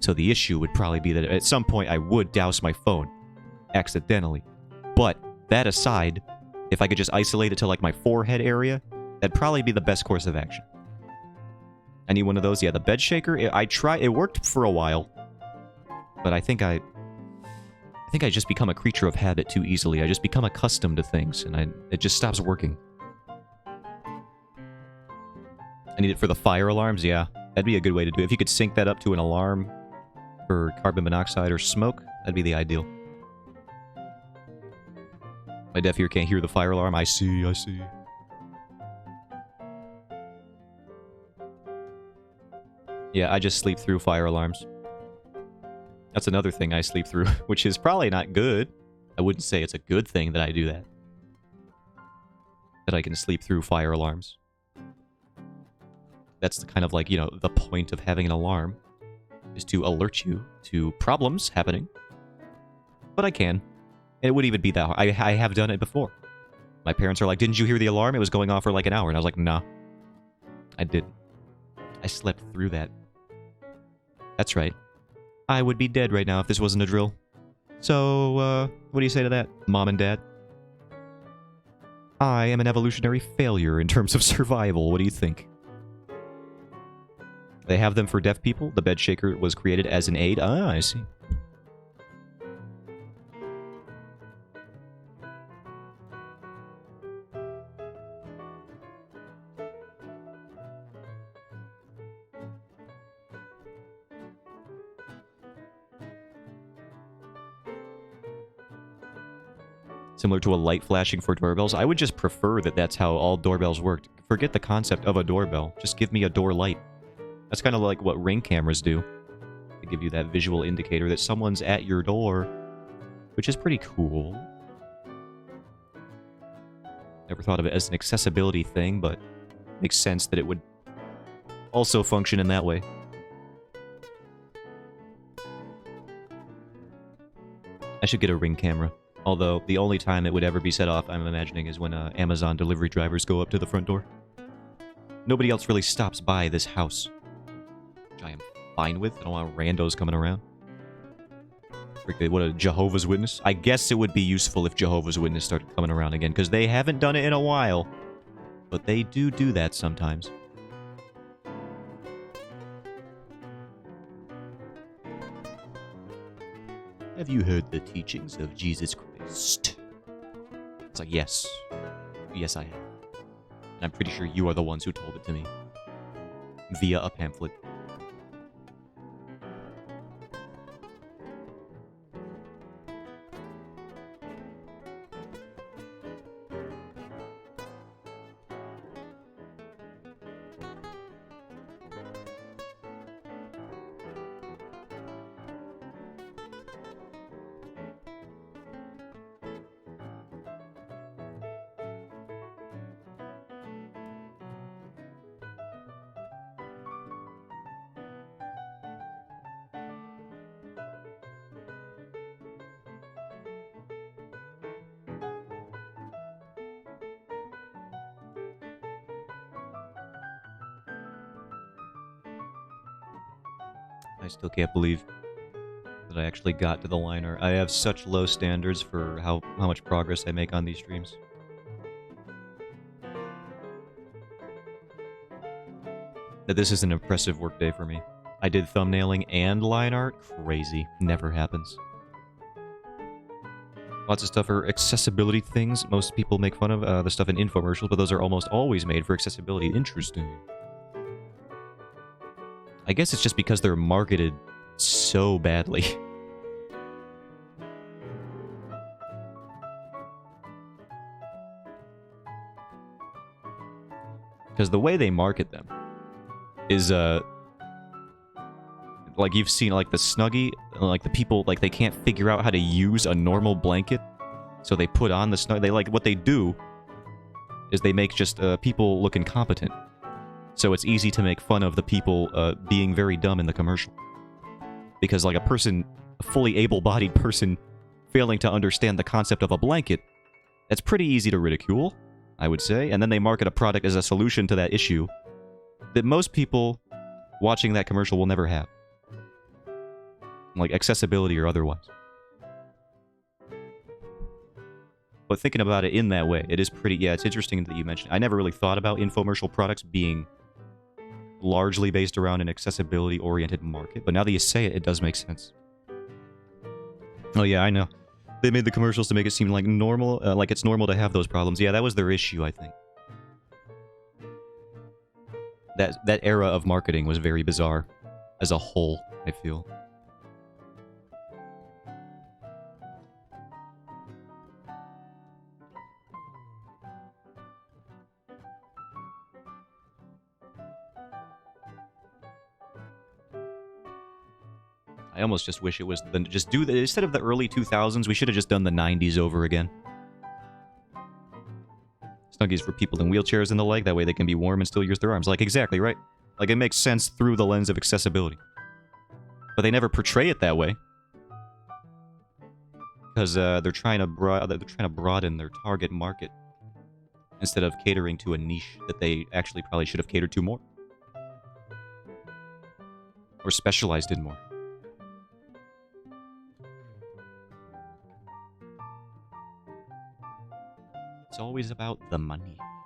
So the issue would probably be that at some point I would douse my phone accidentally. But that aside, if I could just isolate it to, like, my forehead area, that'd probably be the best course of action. Any one of those? Yeah, the bed shaker, it worked for a while, but I think I just become a creature of habit too easily. I just become accustomed to things, and it just stops working. I need it for the fire alarms? Yeah, that'd be a good way to do it. If you could sync that up to an alarm for carbon monoxide or smoke, that'd be the ideal. My deaf ear can't hear the fire alarm. I see. Yeah, I just sleep through fire alarms. That's another thing I sleep through, which is probably not good. I wouldn't say it's a good thing that I do that. That I can sleep through fire alarms. That's the kind of, like, you know, the point of having an alarm is to alert you to problems happening. But I can. It wouldn't even be that hard. I have done it before. My parents are like, didn't you hear the alarm? It was going off for like an hour. And I was like, nah. I didn't. I slept through that. That's right. I would be dead right now if this wasn't a drill. So, what do you say to that, Mom and Dad? I am an evolutionary failure in terms of survival. What do you think? They have them for deaf people. The bed shaker was created as an aid. Ah, I see. Similar to a light flashing for doorbells. I would just prefer that that's how all doorbells worked. forget the concept of a doorbell. Just give me a door light. That's kind of like what Ring cameras do. They give you that visual indicator that someone's at your door, which is pretty cool. Never thought of it as an accessibility thing, but makes sense that it would also function in that way. I should get a Ring camera. Although, the only time it would ever be set off, I'm imagining, is when Amazon delivery drivers go up to the front door. Nobody else really stops by this house. Which I am fine with. I don't want randos coming around. What a Jehovah's Witness. I guess it would be useful if Jehovah's Witness started coming around again, because they haven't done it in a while. But they do that sometimes. Have you heard the teachings of Jesus Christ? It's like, yes. Yes, I have. And I'm pretty sure you are the ones who told it to me. Via a pamphlet. I still can't believe that I actually got to the liner. I have such low standards for how much progress I make on these streams. That this is an impressive workday for me. I did thumbnailing and line art. Crazy. Never happens. Lots of stuff for accessibility things. Most people make fun of the stuff in infomercials, but those are almost always made for accessibility. Interesting. I guess it's just because they're marketed so badly. Because the way they market them is, like you've seen, like the Snuggie, like the people, like they can't figure out how to use a normal blanket, so they put on the Snuggie. They like, what they do is they make just people look incompetent. So it's easy to make fun of the people being very dumb in the commercial. Because like a fully able-bodied person failing to understand the concept of a blanket, that's pretty easy to ridicule, I would say. And then they market a product as a solution to that issue that most people watching that commercial will never have. Like accessibility or otherwise. But thinking about it in that way, it is pretty... Yeah, it's interesting that you mentioned... I never really thought about infomercial products being largely based around an accessibility-oriented market, but now that you say it, it does make sense. Oh yeah, I know. They made the commercials to make it seem like normal, like it's normal to have those problems. Yeah, that was their issue, I think. That era of marketing was very bizarre as a whole, I feel. I almost just wish it was instead of the early 2000s, we should have just done the 90s over again. Snuggies for people in wheelchairs and the like, that way they can be warm and still use their arms. Like, exactly, right? Like, it makes sense through the lens of accessibility. But they never portray it that way. Because they're trying to broaden their target market instead of catering to a niche that they actually probably should have catered to more. Or specialized in more. It's always about the money. I'm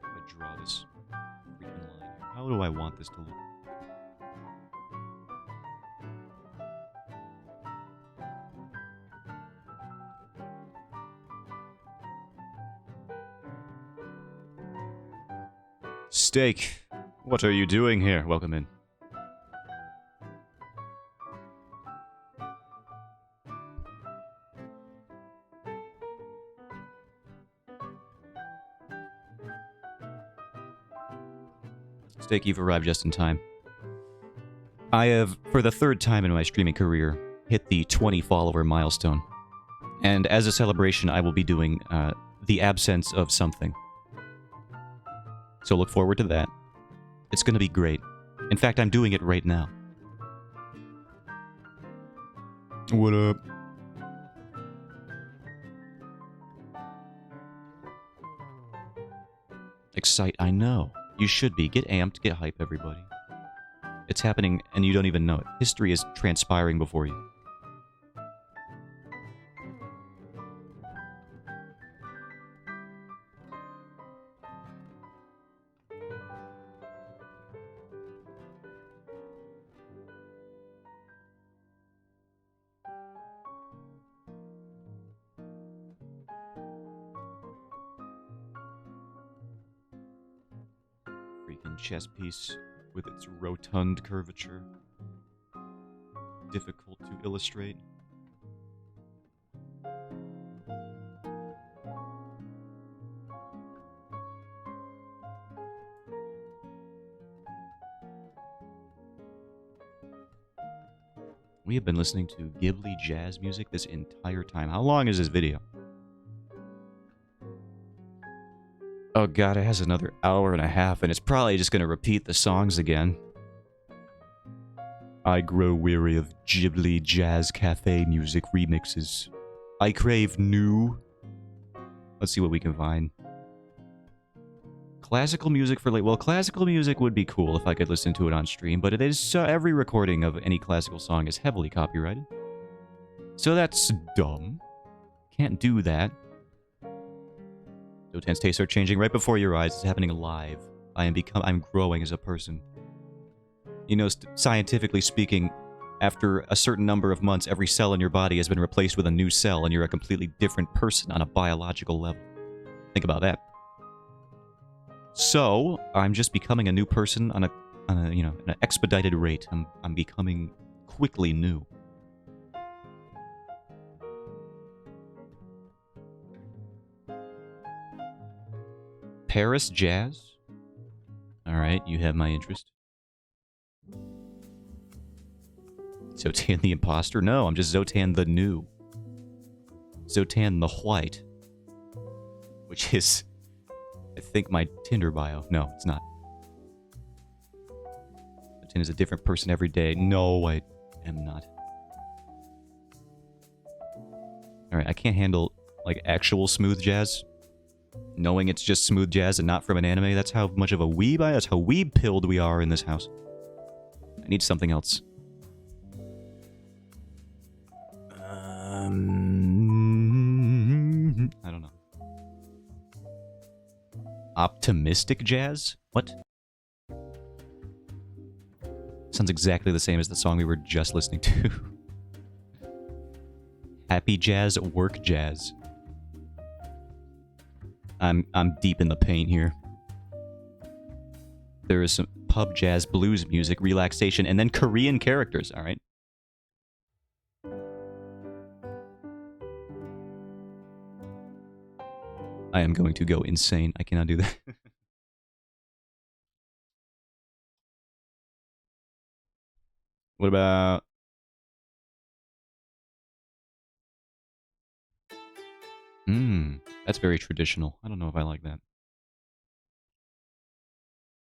gonna draw this freaking line here. How do I want this to look? Steak, what are you doing here? Welcome in. Steak, you've arrived just in time. I have, for the third time in my streaming career, hit the 20 follower milestone. And as a celebration, I will be doing the absence of something. So look forward to that. It's going to be great. In fact, I'm doing it right now. What up? Excite, I know. You should be. Get amped, get hype, everybody. It's happening, and you don't even know it. History is transpiring before you. Freaking chess piece with its rotund curvature. Difficult to illustrate. We have been listening to Ghibli jazz music this entire time. How long is this video? Oh god, it has another hour and a half, and it's probably just going to repeat the songs again. I grow weary of Ghibli jazz cafe music remixes. I crave new... Let's see what we can find. Classical music for late... Well, classical music would be cool if I could listen to it on stream, but it is... every recording of any classical song is heavily copyrighted. So that's dumb. Can't do that. Dotan's tastes are changing right before your eyes. It's happening live. I'm growing as a person. You know, scientifically speaking, after a certain number of months, every cell in your body has been replaced with a new cell, and you're a completely different person on a biological level. Think about that. So, I'm just becoming a new person on a you know, an expedited rate. I'm becoming quickly new. Paris jazz? Alright, you have my interest. Zotan the imposter? No, I'm just Zotan the new. Zotan the white. Which is, I think, my Tinder bio. No, it's not. Zotan is a different person every day. No, I am not. Alright, I can't handle, like, actual smooth jazz. Knowing it's just smooth jazz and not from an anime, that's how much of a weeb I am. That's how weeb-pilled we are in this house. I need something else. I don't know. Optimistic jazz? What? Sounds exactly the same as the song we were just listening to. Happy jazz, work jazz. I'm deep in the paint here. There is some pub jazz, blues music, relaxation, and then Korean characters, alright? I am going to go insane. I cannot do that. What about... That's very traditional. I don't know if I like that.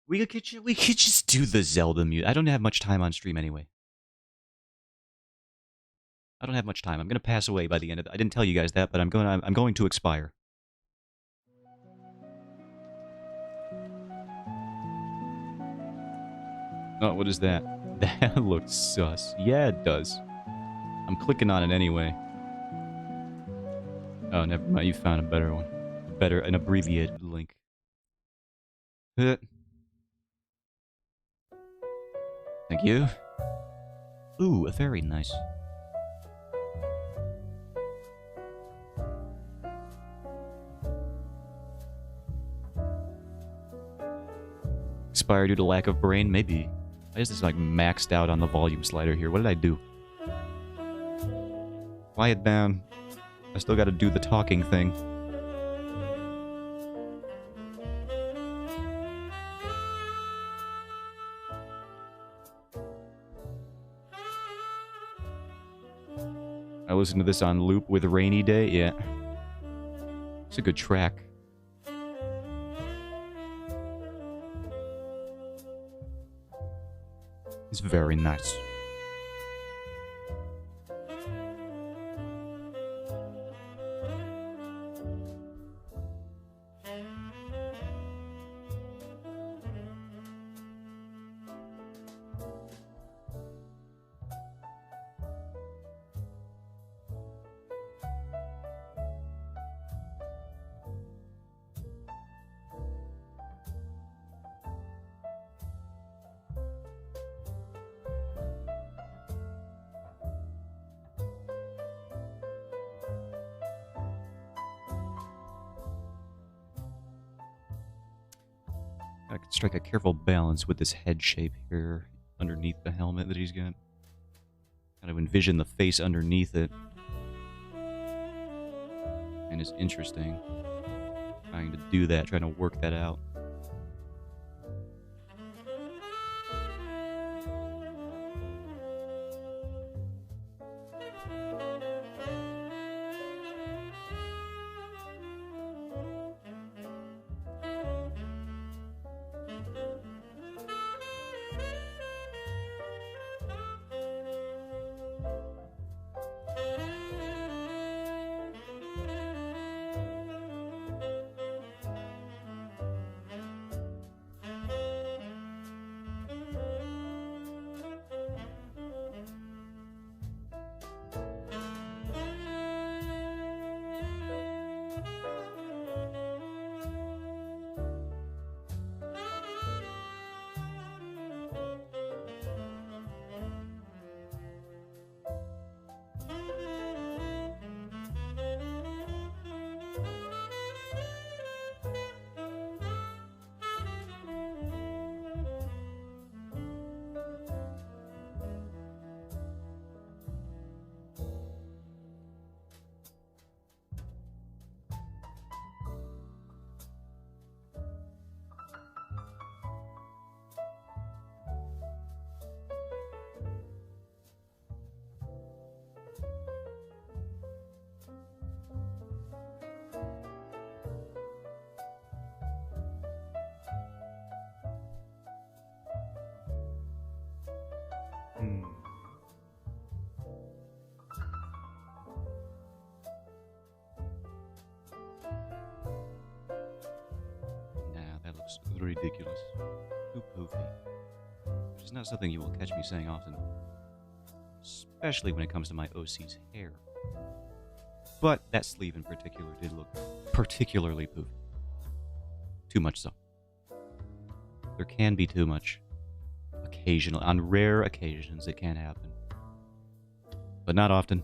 We could just do the Zelda music. I don't have much time on stream anyway. I don't have much time. I'm gonna pass away by the end of I didn't tell you guys that, but I'm going to expire. Oh, what is that? That looks sus. Yeah, it does. I'm clicking on it anyway. Oh, never mind. You found a better one. An abbreviated link. Thank you. Ooh, very nice. expire due to lack of brain? Maybe. Why is this like maxed out on the volume slider here? What did I do? Quiet down. I still gotta do the talking thing. I listened to this on loop with Rainy Day. Yeah. It's a good track. It's very nice. I could strike a careful balance with this head shape here underneath the helmet that he's got. Kind of envision the face underneath it. And it's interesting. Trying to do that, trying to work that out. Ridiculous. Too poofy. Which is not something you will catch me saying often. Especially when it comes to my OC's hair. But that sleeve in particular did look particularly poofy. Too much so. There can be too much. Occasionally. On rare occasions it can happen. But not often.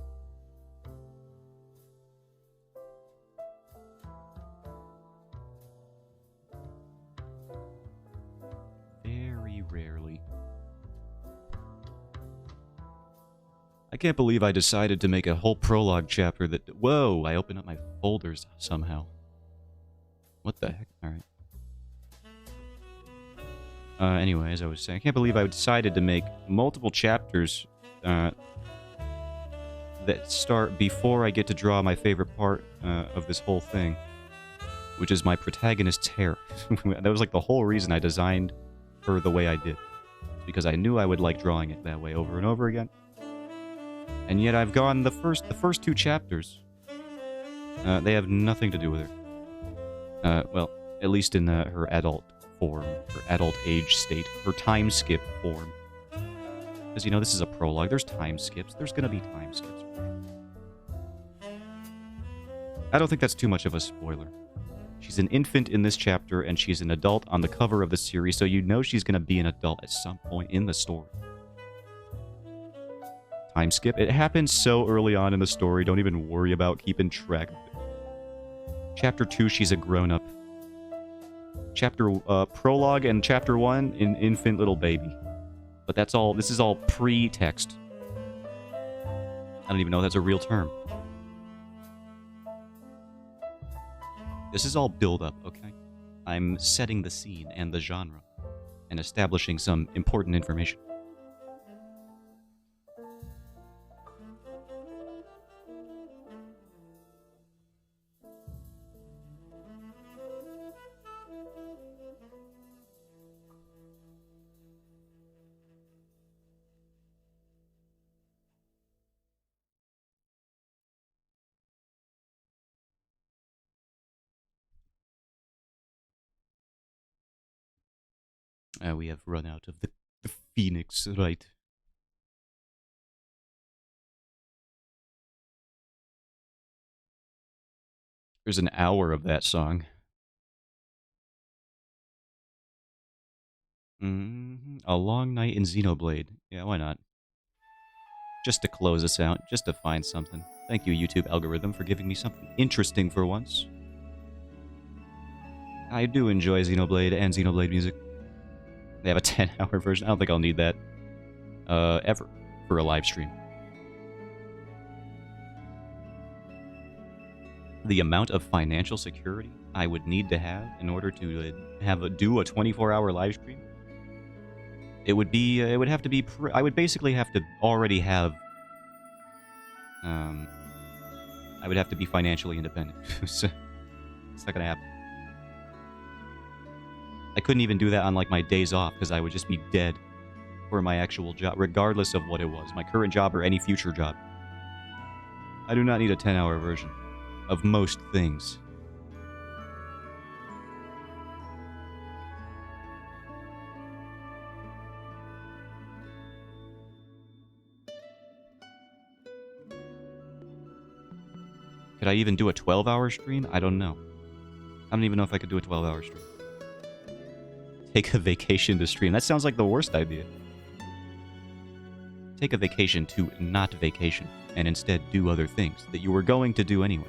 Rarely. I can't believe I decided to make a whole prologue chapter that... Whoa! I opened up my folders somehow. What the heck? Alright. Anyway, as I was saying, I can't believe I decided to make multiple chapters that start before I get to draw my favorite part of this whole thing, which is my protagonist's hair. That was like the whole reason I designed her the way I did. Because I knew I would like drawing it that way over and over again. And yet I've gone the first two chapters. They have nothing to do with her. Well, at least in her adult form, her adult age state, her time skip form. Because, you know, this is a prologue. There's time skips. There's gonna be time skips. I don't think that's too much of a spoiler. She's an infant in this chapter, and she's an adult on the cover of the series, so you know she's going to be an adult at some point in the story. Time skip. It happens so early on in the story, don't even worry about keeping track of it. Chapter 2, she's a grown-up. Prologue and Chapter 1 in Infant Little Baby. But that's all, this is all pre-text. I don't even know if that's a real term. This is all build-up, okay? I'm setting the scene and the genre, and establishing some important information. We have run out of the Phoenix, right? There's an hour of that song. A long night in Xenoblade. Yeah, why not? Just to close us out, just to find something. Thank you, YouTube algorithm, for giving me something interesting for once. I do enjoy Xenoblade and Xenoblade music. They have a 10-hour version. I don't think I'll need that ever for a live stream. The amount of financial security I would need to have in order to do a 24-hour live stream, it would have to be I would basically have to already have I would have to be financially independent. So it's not gonna happen. I couldn't even do that on like my days off because I would just be dead for my actual job, regardless of what it was, my current job or any future job. I do not need a 10-hour version of most things. Could I even do a 12-hour stream? I don't know. I don't even know if I could do a 12-hour stream. Take a vacation to stream. That sounds like the worst idea. Take a vacation to not vacation, and instead do other things that you were going to do anyway.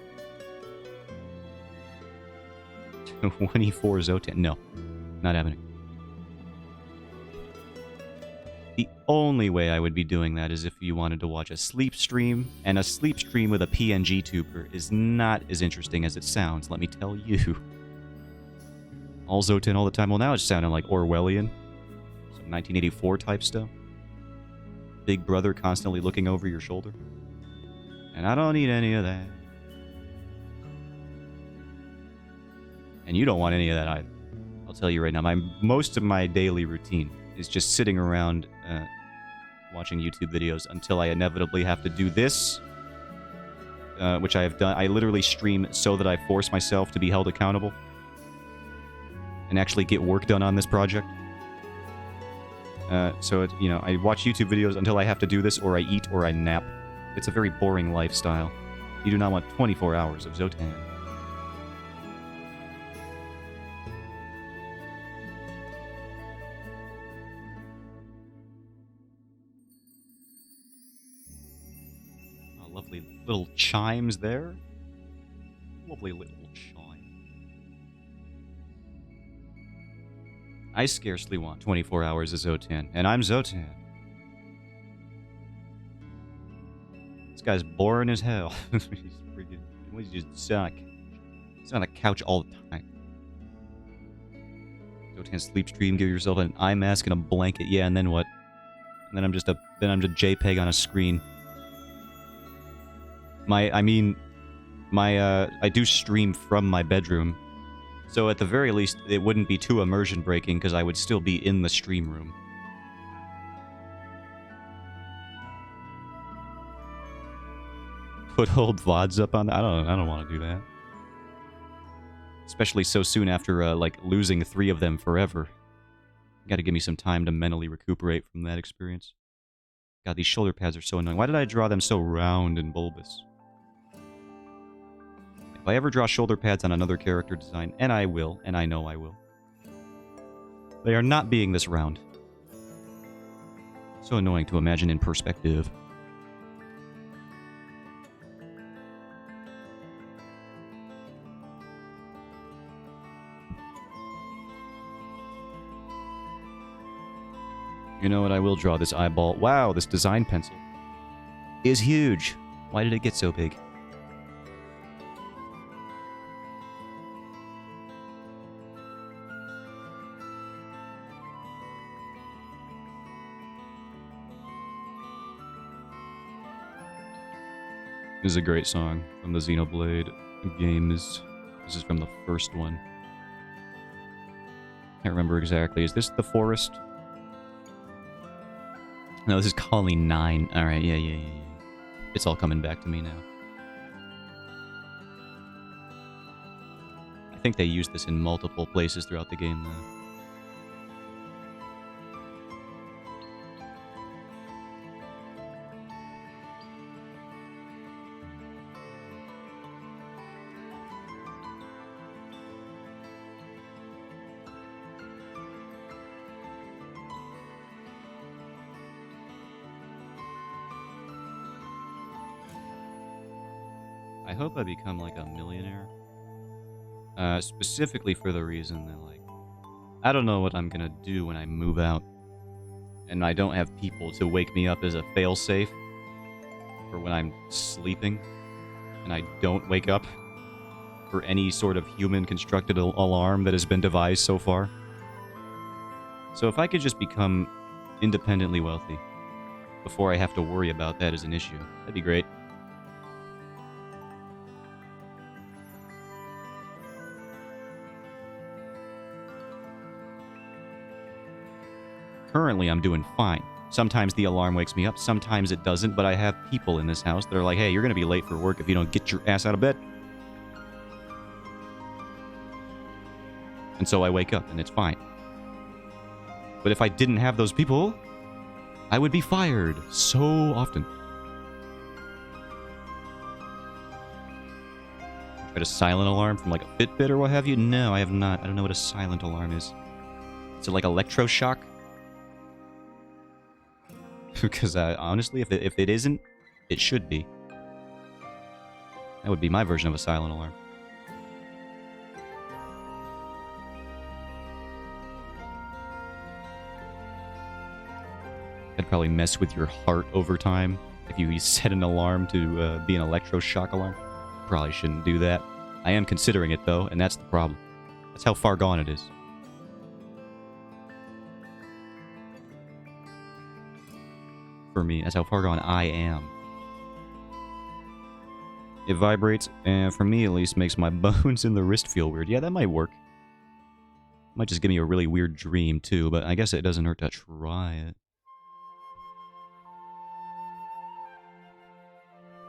24 Zotan. No, not happening. The only way I would be doing that is if you wanted to watch a sleep stream, and a sleep stream with a PNG tuber is not as interesting as it sounds, let me tell you. All Zotan all the time. Well, now it's sounding like Orwellian. Some 1984 type stuff. Big brother constantly looking over your shoulder. And I don't need any of that. And you don't want any of that either. I'll tell you right now, most of my daily routine is just sitting around watching YouTube videos until I inevitably have to do this, which I have done. I literally stream so that I force myself to be held accountable and actually get work done on this project. So, I watch YouTube videos until I have to do this, or I eat, or I nap. It's a very boring lifestyle. You do not want 24 hours of Zotan. Lovely little chimes there. Lovely little chime. I scarcely want 24 hours of Zotan, and I'm Zotan. This guy's boring as hell. He's freaking... He's just sitting on a couch all the time. Zotan sleep stream, give yourself an eye mask and a blanket, yeah, and then what? And then I'm just a JPEG on a screen. I do stream from my bedroom, so at the very least, it wouldn't be too immersion breaking because I would still be in the stream room. Put old VODs up on that? I don't want to do that. Especially so soon after, losing 3 of them forever. You gotta give me some time to mentally recuperate from that experience. God, these shoulder pads are so annoying. Why did I draw them so round and bulbous? If I ever draw shoulder pads on another character design, and I will, and I know I will, they are not being this round. So annoying to imagine in perspective. You know what? I will draw this eyeball. Wow, this design pencil is huge. Why did it get so big? This is a great song from the Xenoblade games. This is from the first one. Can't remember exactly. Is this the forest? No, this is Colony 9. Alright, yeah. It's all coming back to me now. I think they used this in multiple places throughout the game, though. I hope I become like a millionaire. Specifically for the reason that, like, I don't know what I'm gonna do when I move out. And I don't have people to wake me up as a failsafe for when I'm sleeping. And I don't wake up for any sort of human constructed alarm that has been devised so far. So if I could just become independently wealthy before I have to worry about that as an issue, that'd be great. Currently, I'm doing fine. Sometimes the alarm wakes me up, sometimes it doesn't, but I have people in this house that are like, hey, you're gonna be late for work if you don't get your ass out of bed. And so I wake up, and it's fine. But if I didn't have those people, I would be fired so often. Try to silent alarm from like a Fitbit or what have you? No, I have not. I don't know what a silent alarm is. Is it like electroshock? Because honestly, if it isn't, it should be. That would be my version of a silent alarm. That'd probably mess with your heart over time if you set an alarm to be an electroshock alarm. Probably shouldn't do that. I am considering it though, and that's the problem. That's how far gone it is. For me, that's how far gone I am. It vibrates, and for me at least, makes my bones in the wrist feel weird. Yeah, that might work. Might just give me a really weird dream too, but I guess it doesn't hurt to try it.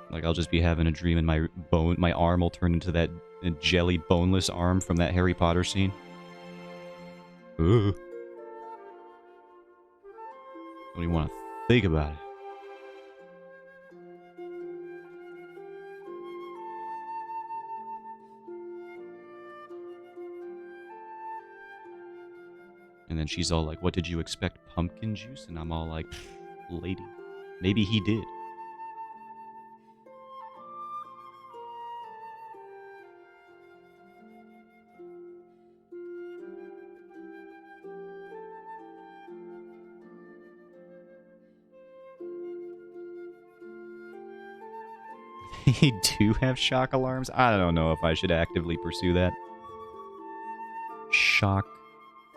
Like, I'll just be having a dream and my arm will turn into that jelly boneless arm from that Harry Potter scene. Ugh. Don't even want to think about it. And then she's all like, what did you expect, pumpkin juice? And I'm all like, lady, maybe he did. They do have shock alarms? I don't know if I should actively pursue that. Shock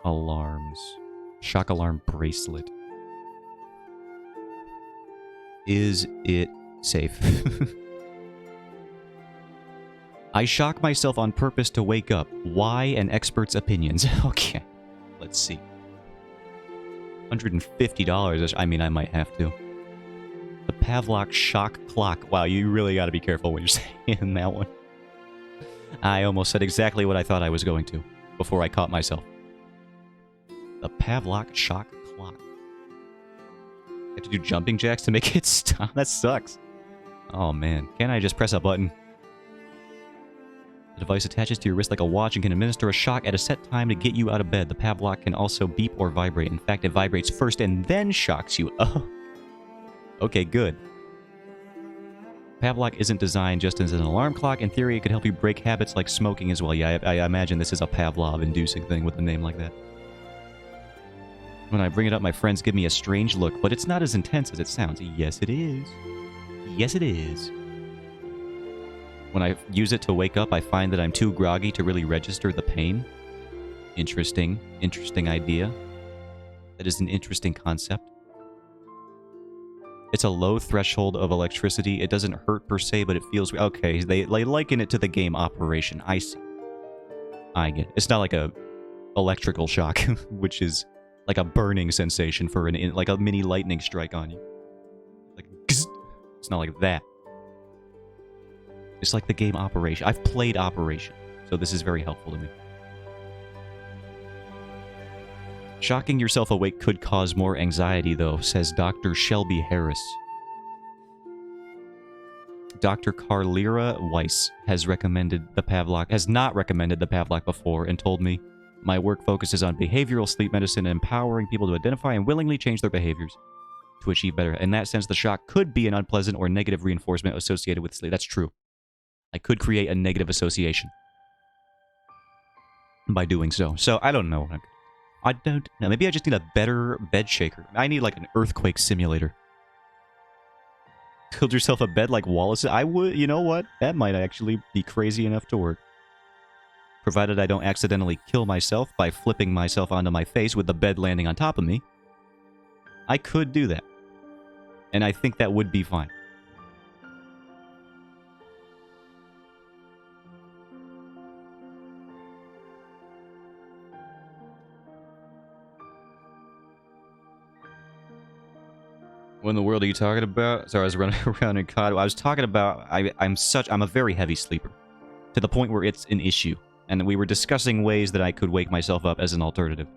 alarms. Shock alarm bracelet. Is it safe? I shock myself on purpose to wake up. Why? An expert's opinions. Okay. Let's see. $150. I mean, I might have to. The Pavlok shock clock. Wow, you really got to be careful when you're saying that one. I almost said exactly what I thought I was going to before I caught myself. The Pavlok shock clock. I have to do jumping jacks to make it stop? That sucks. Oh man, can't I just press a button? The device attaches to your wrist like a watch and can administer a shock at a set time to get you out of bed. The Pavlok can also beep or vibrate. In fact, it vibrates first and then shocks you. Oh. Okay, good. Pavlok isn't designed just as an alarm clock. In theory, it could help you break habits like smoking as well. Yeah, I imagine this is a Pavlov-inducing thing with a name like that. When I bring it up, my friends give me a strange look, but it's not as intense as it sounds. Yes, it is. Yes, it is. When I use it to wake up, I find that I'm too groggy to really register the pain. Interesting. Interesting idea. That is an interesting concept. It's a low threshold of electricity. It doesn't hurt per se, but it feels... Okay, they liken it to the game Operation. I see. I get it. It's not like a electrical shock, which is like a burning sensation for like a mini lightning strike on you. Like, it's not like that. It's like the game Operation. I've played Operation, so this is very helpful to me. Shocking yourself awake could cause more anxiety, though, says Dr. Shelby Harris. Dr. Carlera Weiss has not recommended the Pavlok before and told me, my work focuses on behavioral sleep medicine and empowering people to identify and willingly change their behaviors to achieve better. In that sense, the shock could be an unpleasant or negative reinforcement associated with sleep. That's true. I could create a negative association by doing so. So, I don't know. I don't know. Maybe I just need a better bed shaker. I need like an earthquake simulator. Build yourself a bed like Wallace. I would, you know what? That might actually be crazy enough to work. Provided I don't accidentally kill myself by flipping myself onto my face with the bed landing on top of me. I could do that. And I think that would be fine. What in the world are you talking about? Sorry, I was running around in COD. I was talking about... I'm a very heavy sleeper. To the point where it's an issue. And we were discussing ways that I could wake myself up as an alternative.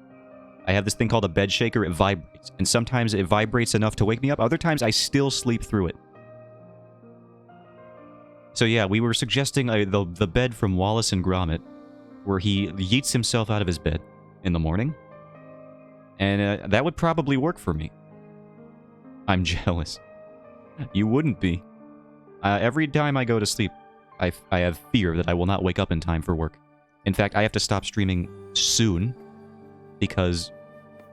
I have this thing called a bed shaker. It vibrates. And sometimes it vibrates enough to wake me up. Other times I still sleep through it. So yeah, we were suggesting the bed from Wallace and Gromit. Where he yeets himself out of his bed in the morning. And that would probably work for me. I'm jealous. You wouldn't be. Every time I go to sleep, I have fear that I will not wake up in time for work. In fact, I have to stop streaming soon because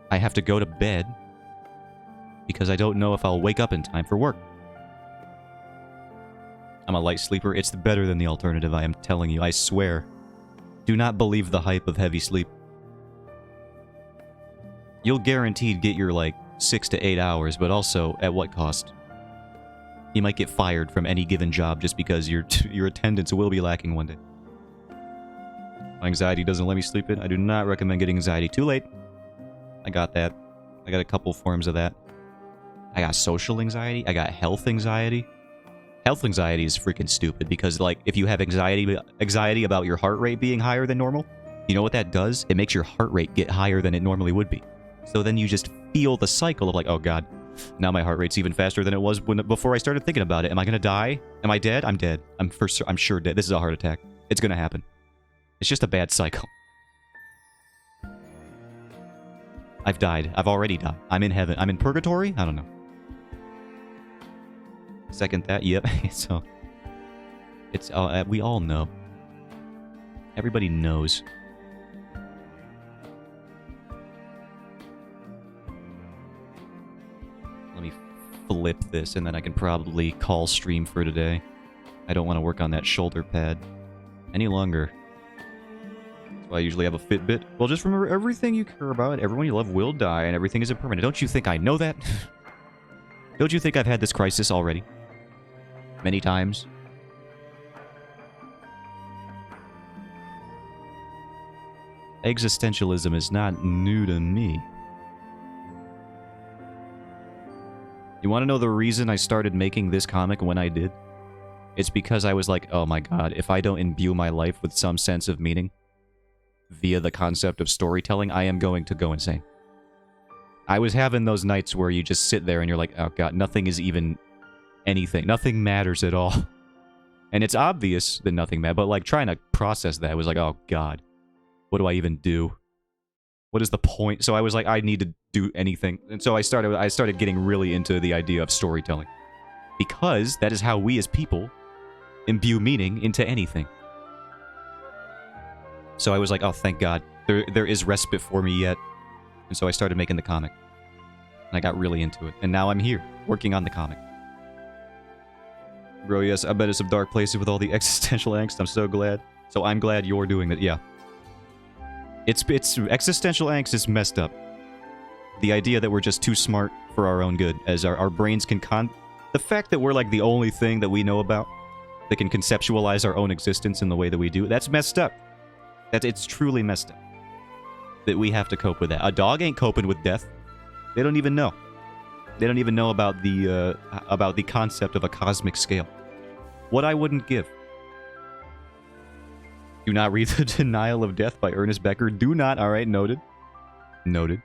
I have to go to bed because I don't know if I'll wake up in time for work. I'm a light sleeper. It's better than the alternative, I am telling you. I swear. Do not believe the hype of heavy sleep. You'll guaranteed get your, 6 to 8 hours, but also at what cost? You might get fired from any given job just because your attendance will be lacking one day. My anxiety doesn't let me sleep in. I do not recommend getting anxiety too late. I got that. I got a couple forms of that. I got social anxiety. I got health anxiety. Health anxiety is freaking stupid because, if you have anxiety about your heart rate being higher than normal, you know what that does? It makes your heart rate get higher than it normally would be. So then you just feel the cycle of oh god, now my heart rate's even faster than it was before I started thinking about it. Am I gonna die? Am I dead? I'm dead. I'm sure dead. This is a heart attack. It's gonna happen. It's just a bad cycle. I've died. I've already died. I'm in heaven. I'm in purgatory? I don't know. Second that. Yep. So it's we all know. Everybody knows. Let me flip this, and then I can probably call stream for today. I don't want to work on that shoulder pad any longer. That's why I usually have a Fitbit. Well, just remember, everything you care about, everyone you love will die, and everything is impermanent. Don't you think I know that? Don't you think I've had this crisis already? Many times? Existentialism is not new to me. You want to know the reason I started making this comic when I did? It's because I was like, oh my god, if I don't imbue my life with some sense of meaning via the concept of storytelling, I am going to go insane. I was having those nights where you just sit there and you're like, oh god, nothing is even anything. Nothing matters at all. And it's obvious that nothing matters, but trying to process that was like, oh god, what do I even do? What is the point? So I was like, I need to do anything. And so I started getting really into the idea of storytelling. Because that is how we as people imbue meaning into anything. So I was like, oh, thank God. There is respite for me yet. And so I started making the comic. And I got really into it. And now I'm here, working on the comic. Bro, yes, I've been in some dark places with all the existential angst. I'm so glad. So I'm glad you're doing that, yeah. It's existential angst is messed up. The idea that we're just too smart for our own good, as our brains can the fact that we're like the only thing that we know about that can conceptualize our own existence in the way that we do, that's messed up. It's truly messed up. That we have to cope with that. A dog ain't coping with death. They don't even know. They don't even know about the concept of a cosmic scale. What I wouldn't give. Do not read The Denial of Death by Ernest Becker. Do not. All right, noted. Noted.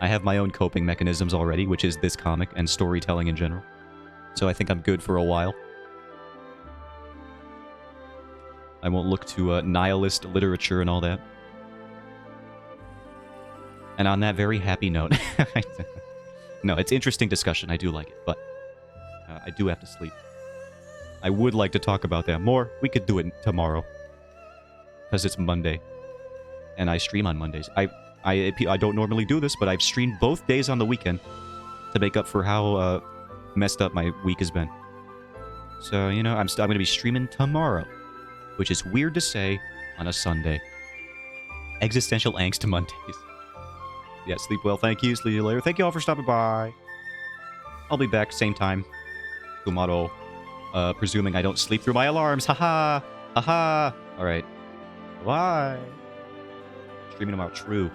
I have my own coping mechanisms already, which is this comic and storytelling in general. So I think I'm good for a while. I won't look to nihilist literature and all that. And on that very happy note... No, it's interesting discussion. I do like it, but I do have to sleep. I would like to talk about that more. We could do it tomorrow. Because it's Monday. And I stream on Mondays. I don't normally do this, but I've streamed both days on the weekend to make up for how messed up my week has been. So, you know, I'm going to be streaming tomorrow, which is weird to say on a Sunday. Existential angst Mondays. Yeah, sleep well. Thank you. See you later. Thank you all for stopping by. I'll be back same time tomorrow. Presuming I don't sleep through my alarms. Haha. Haha. All right. Bye. Streaming tomorrow. True.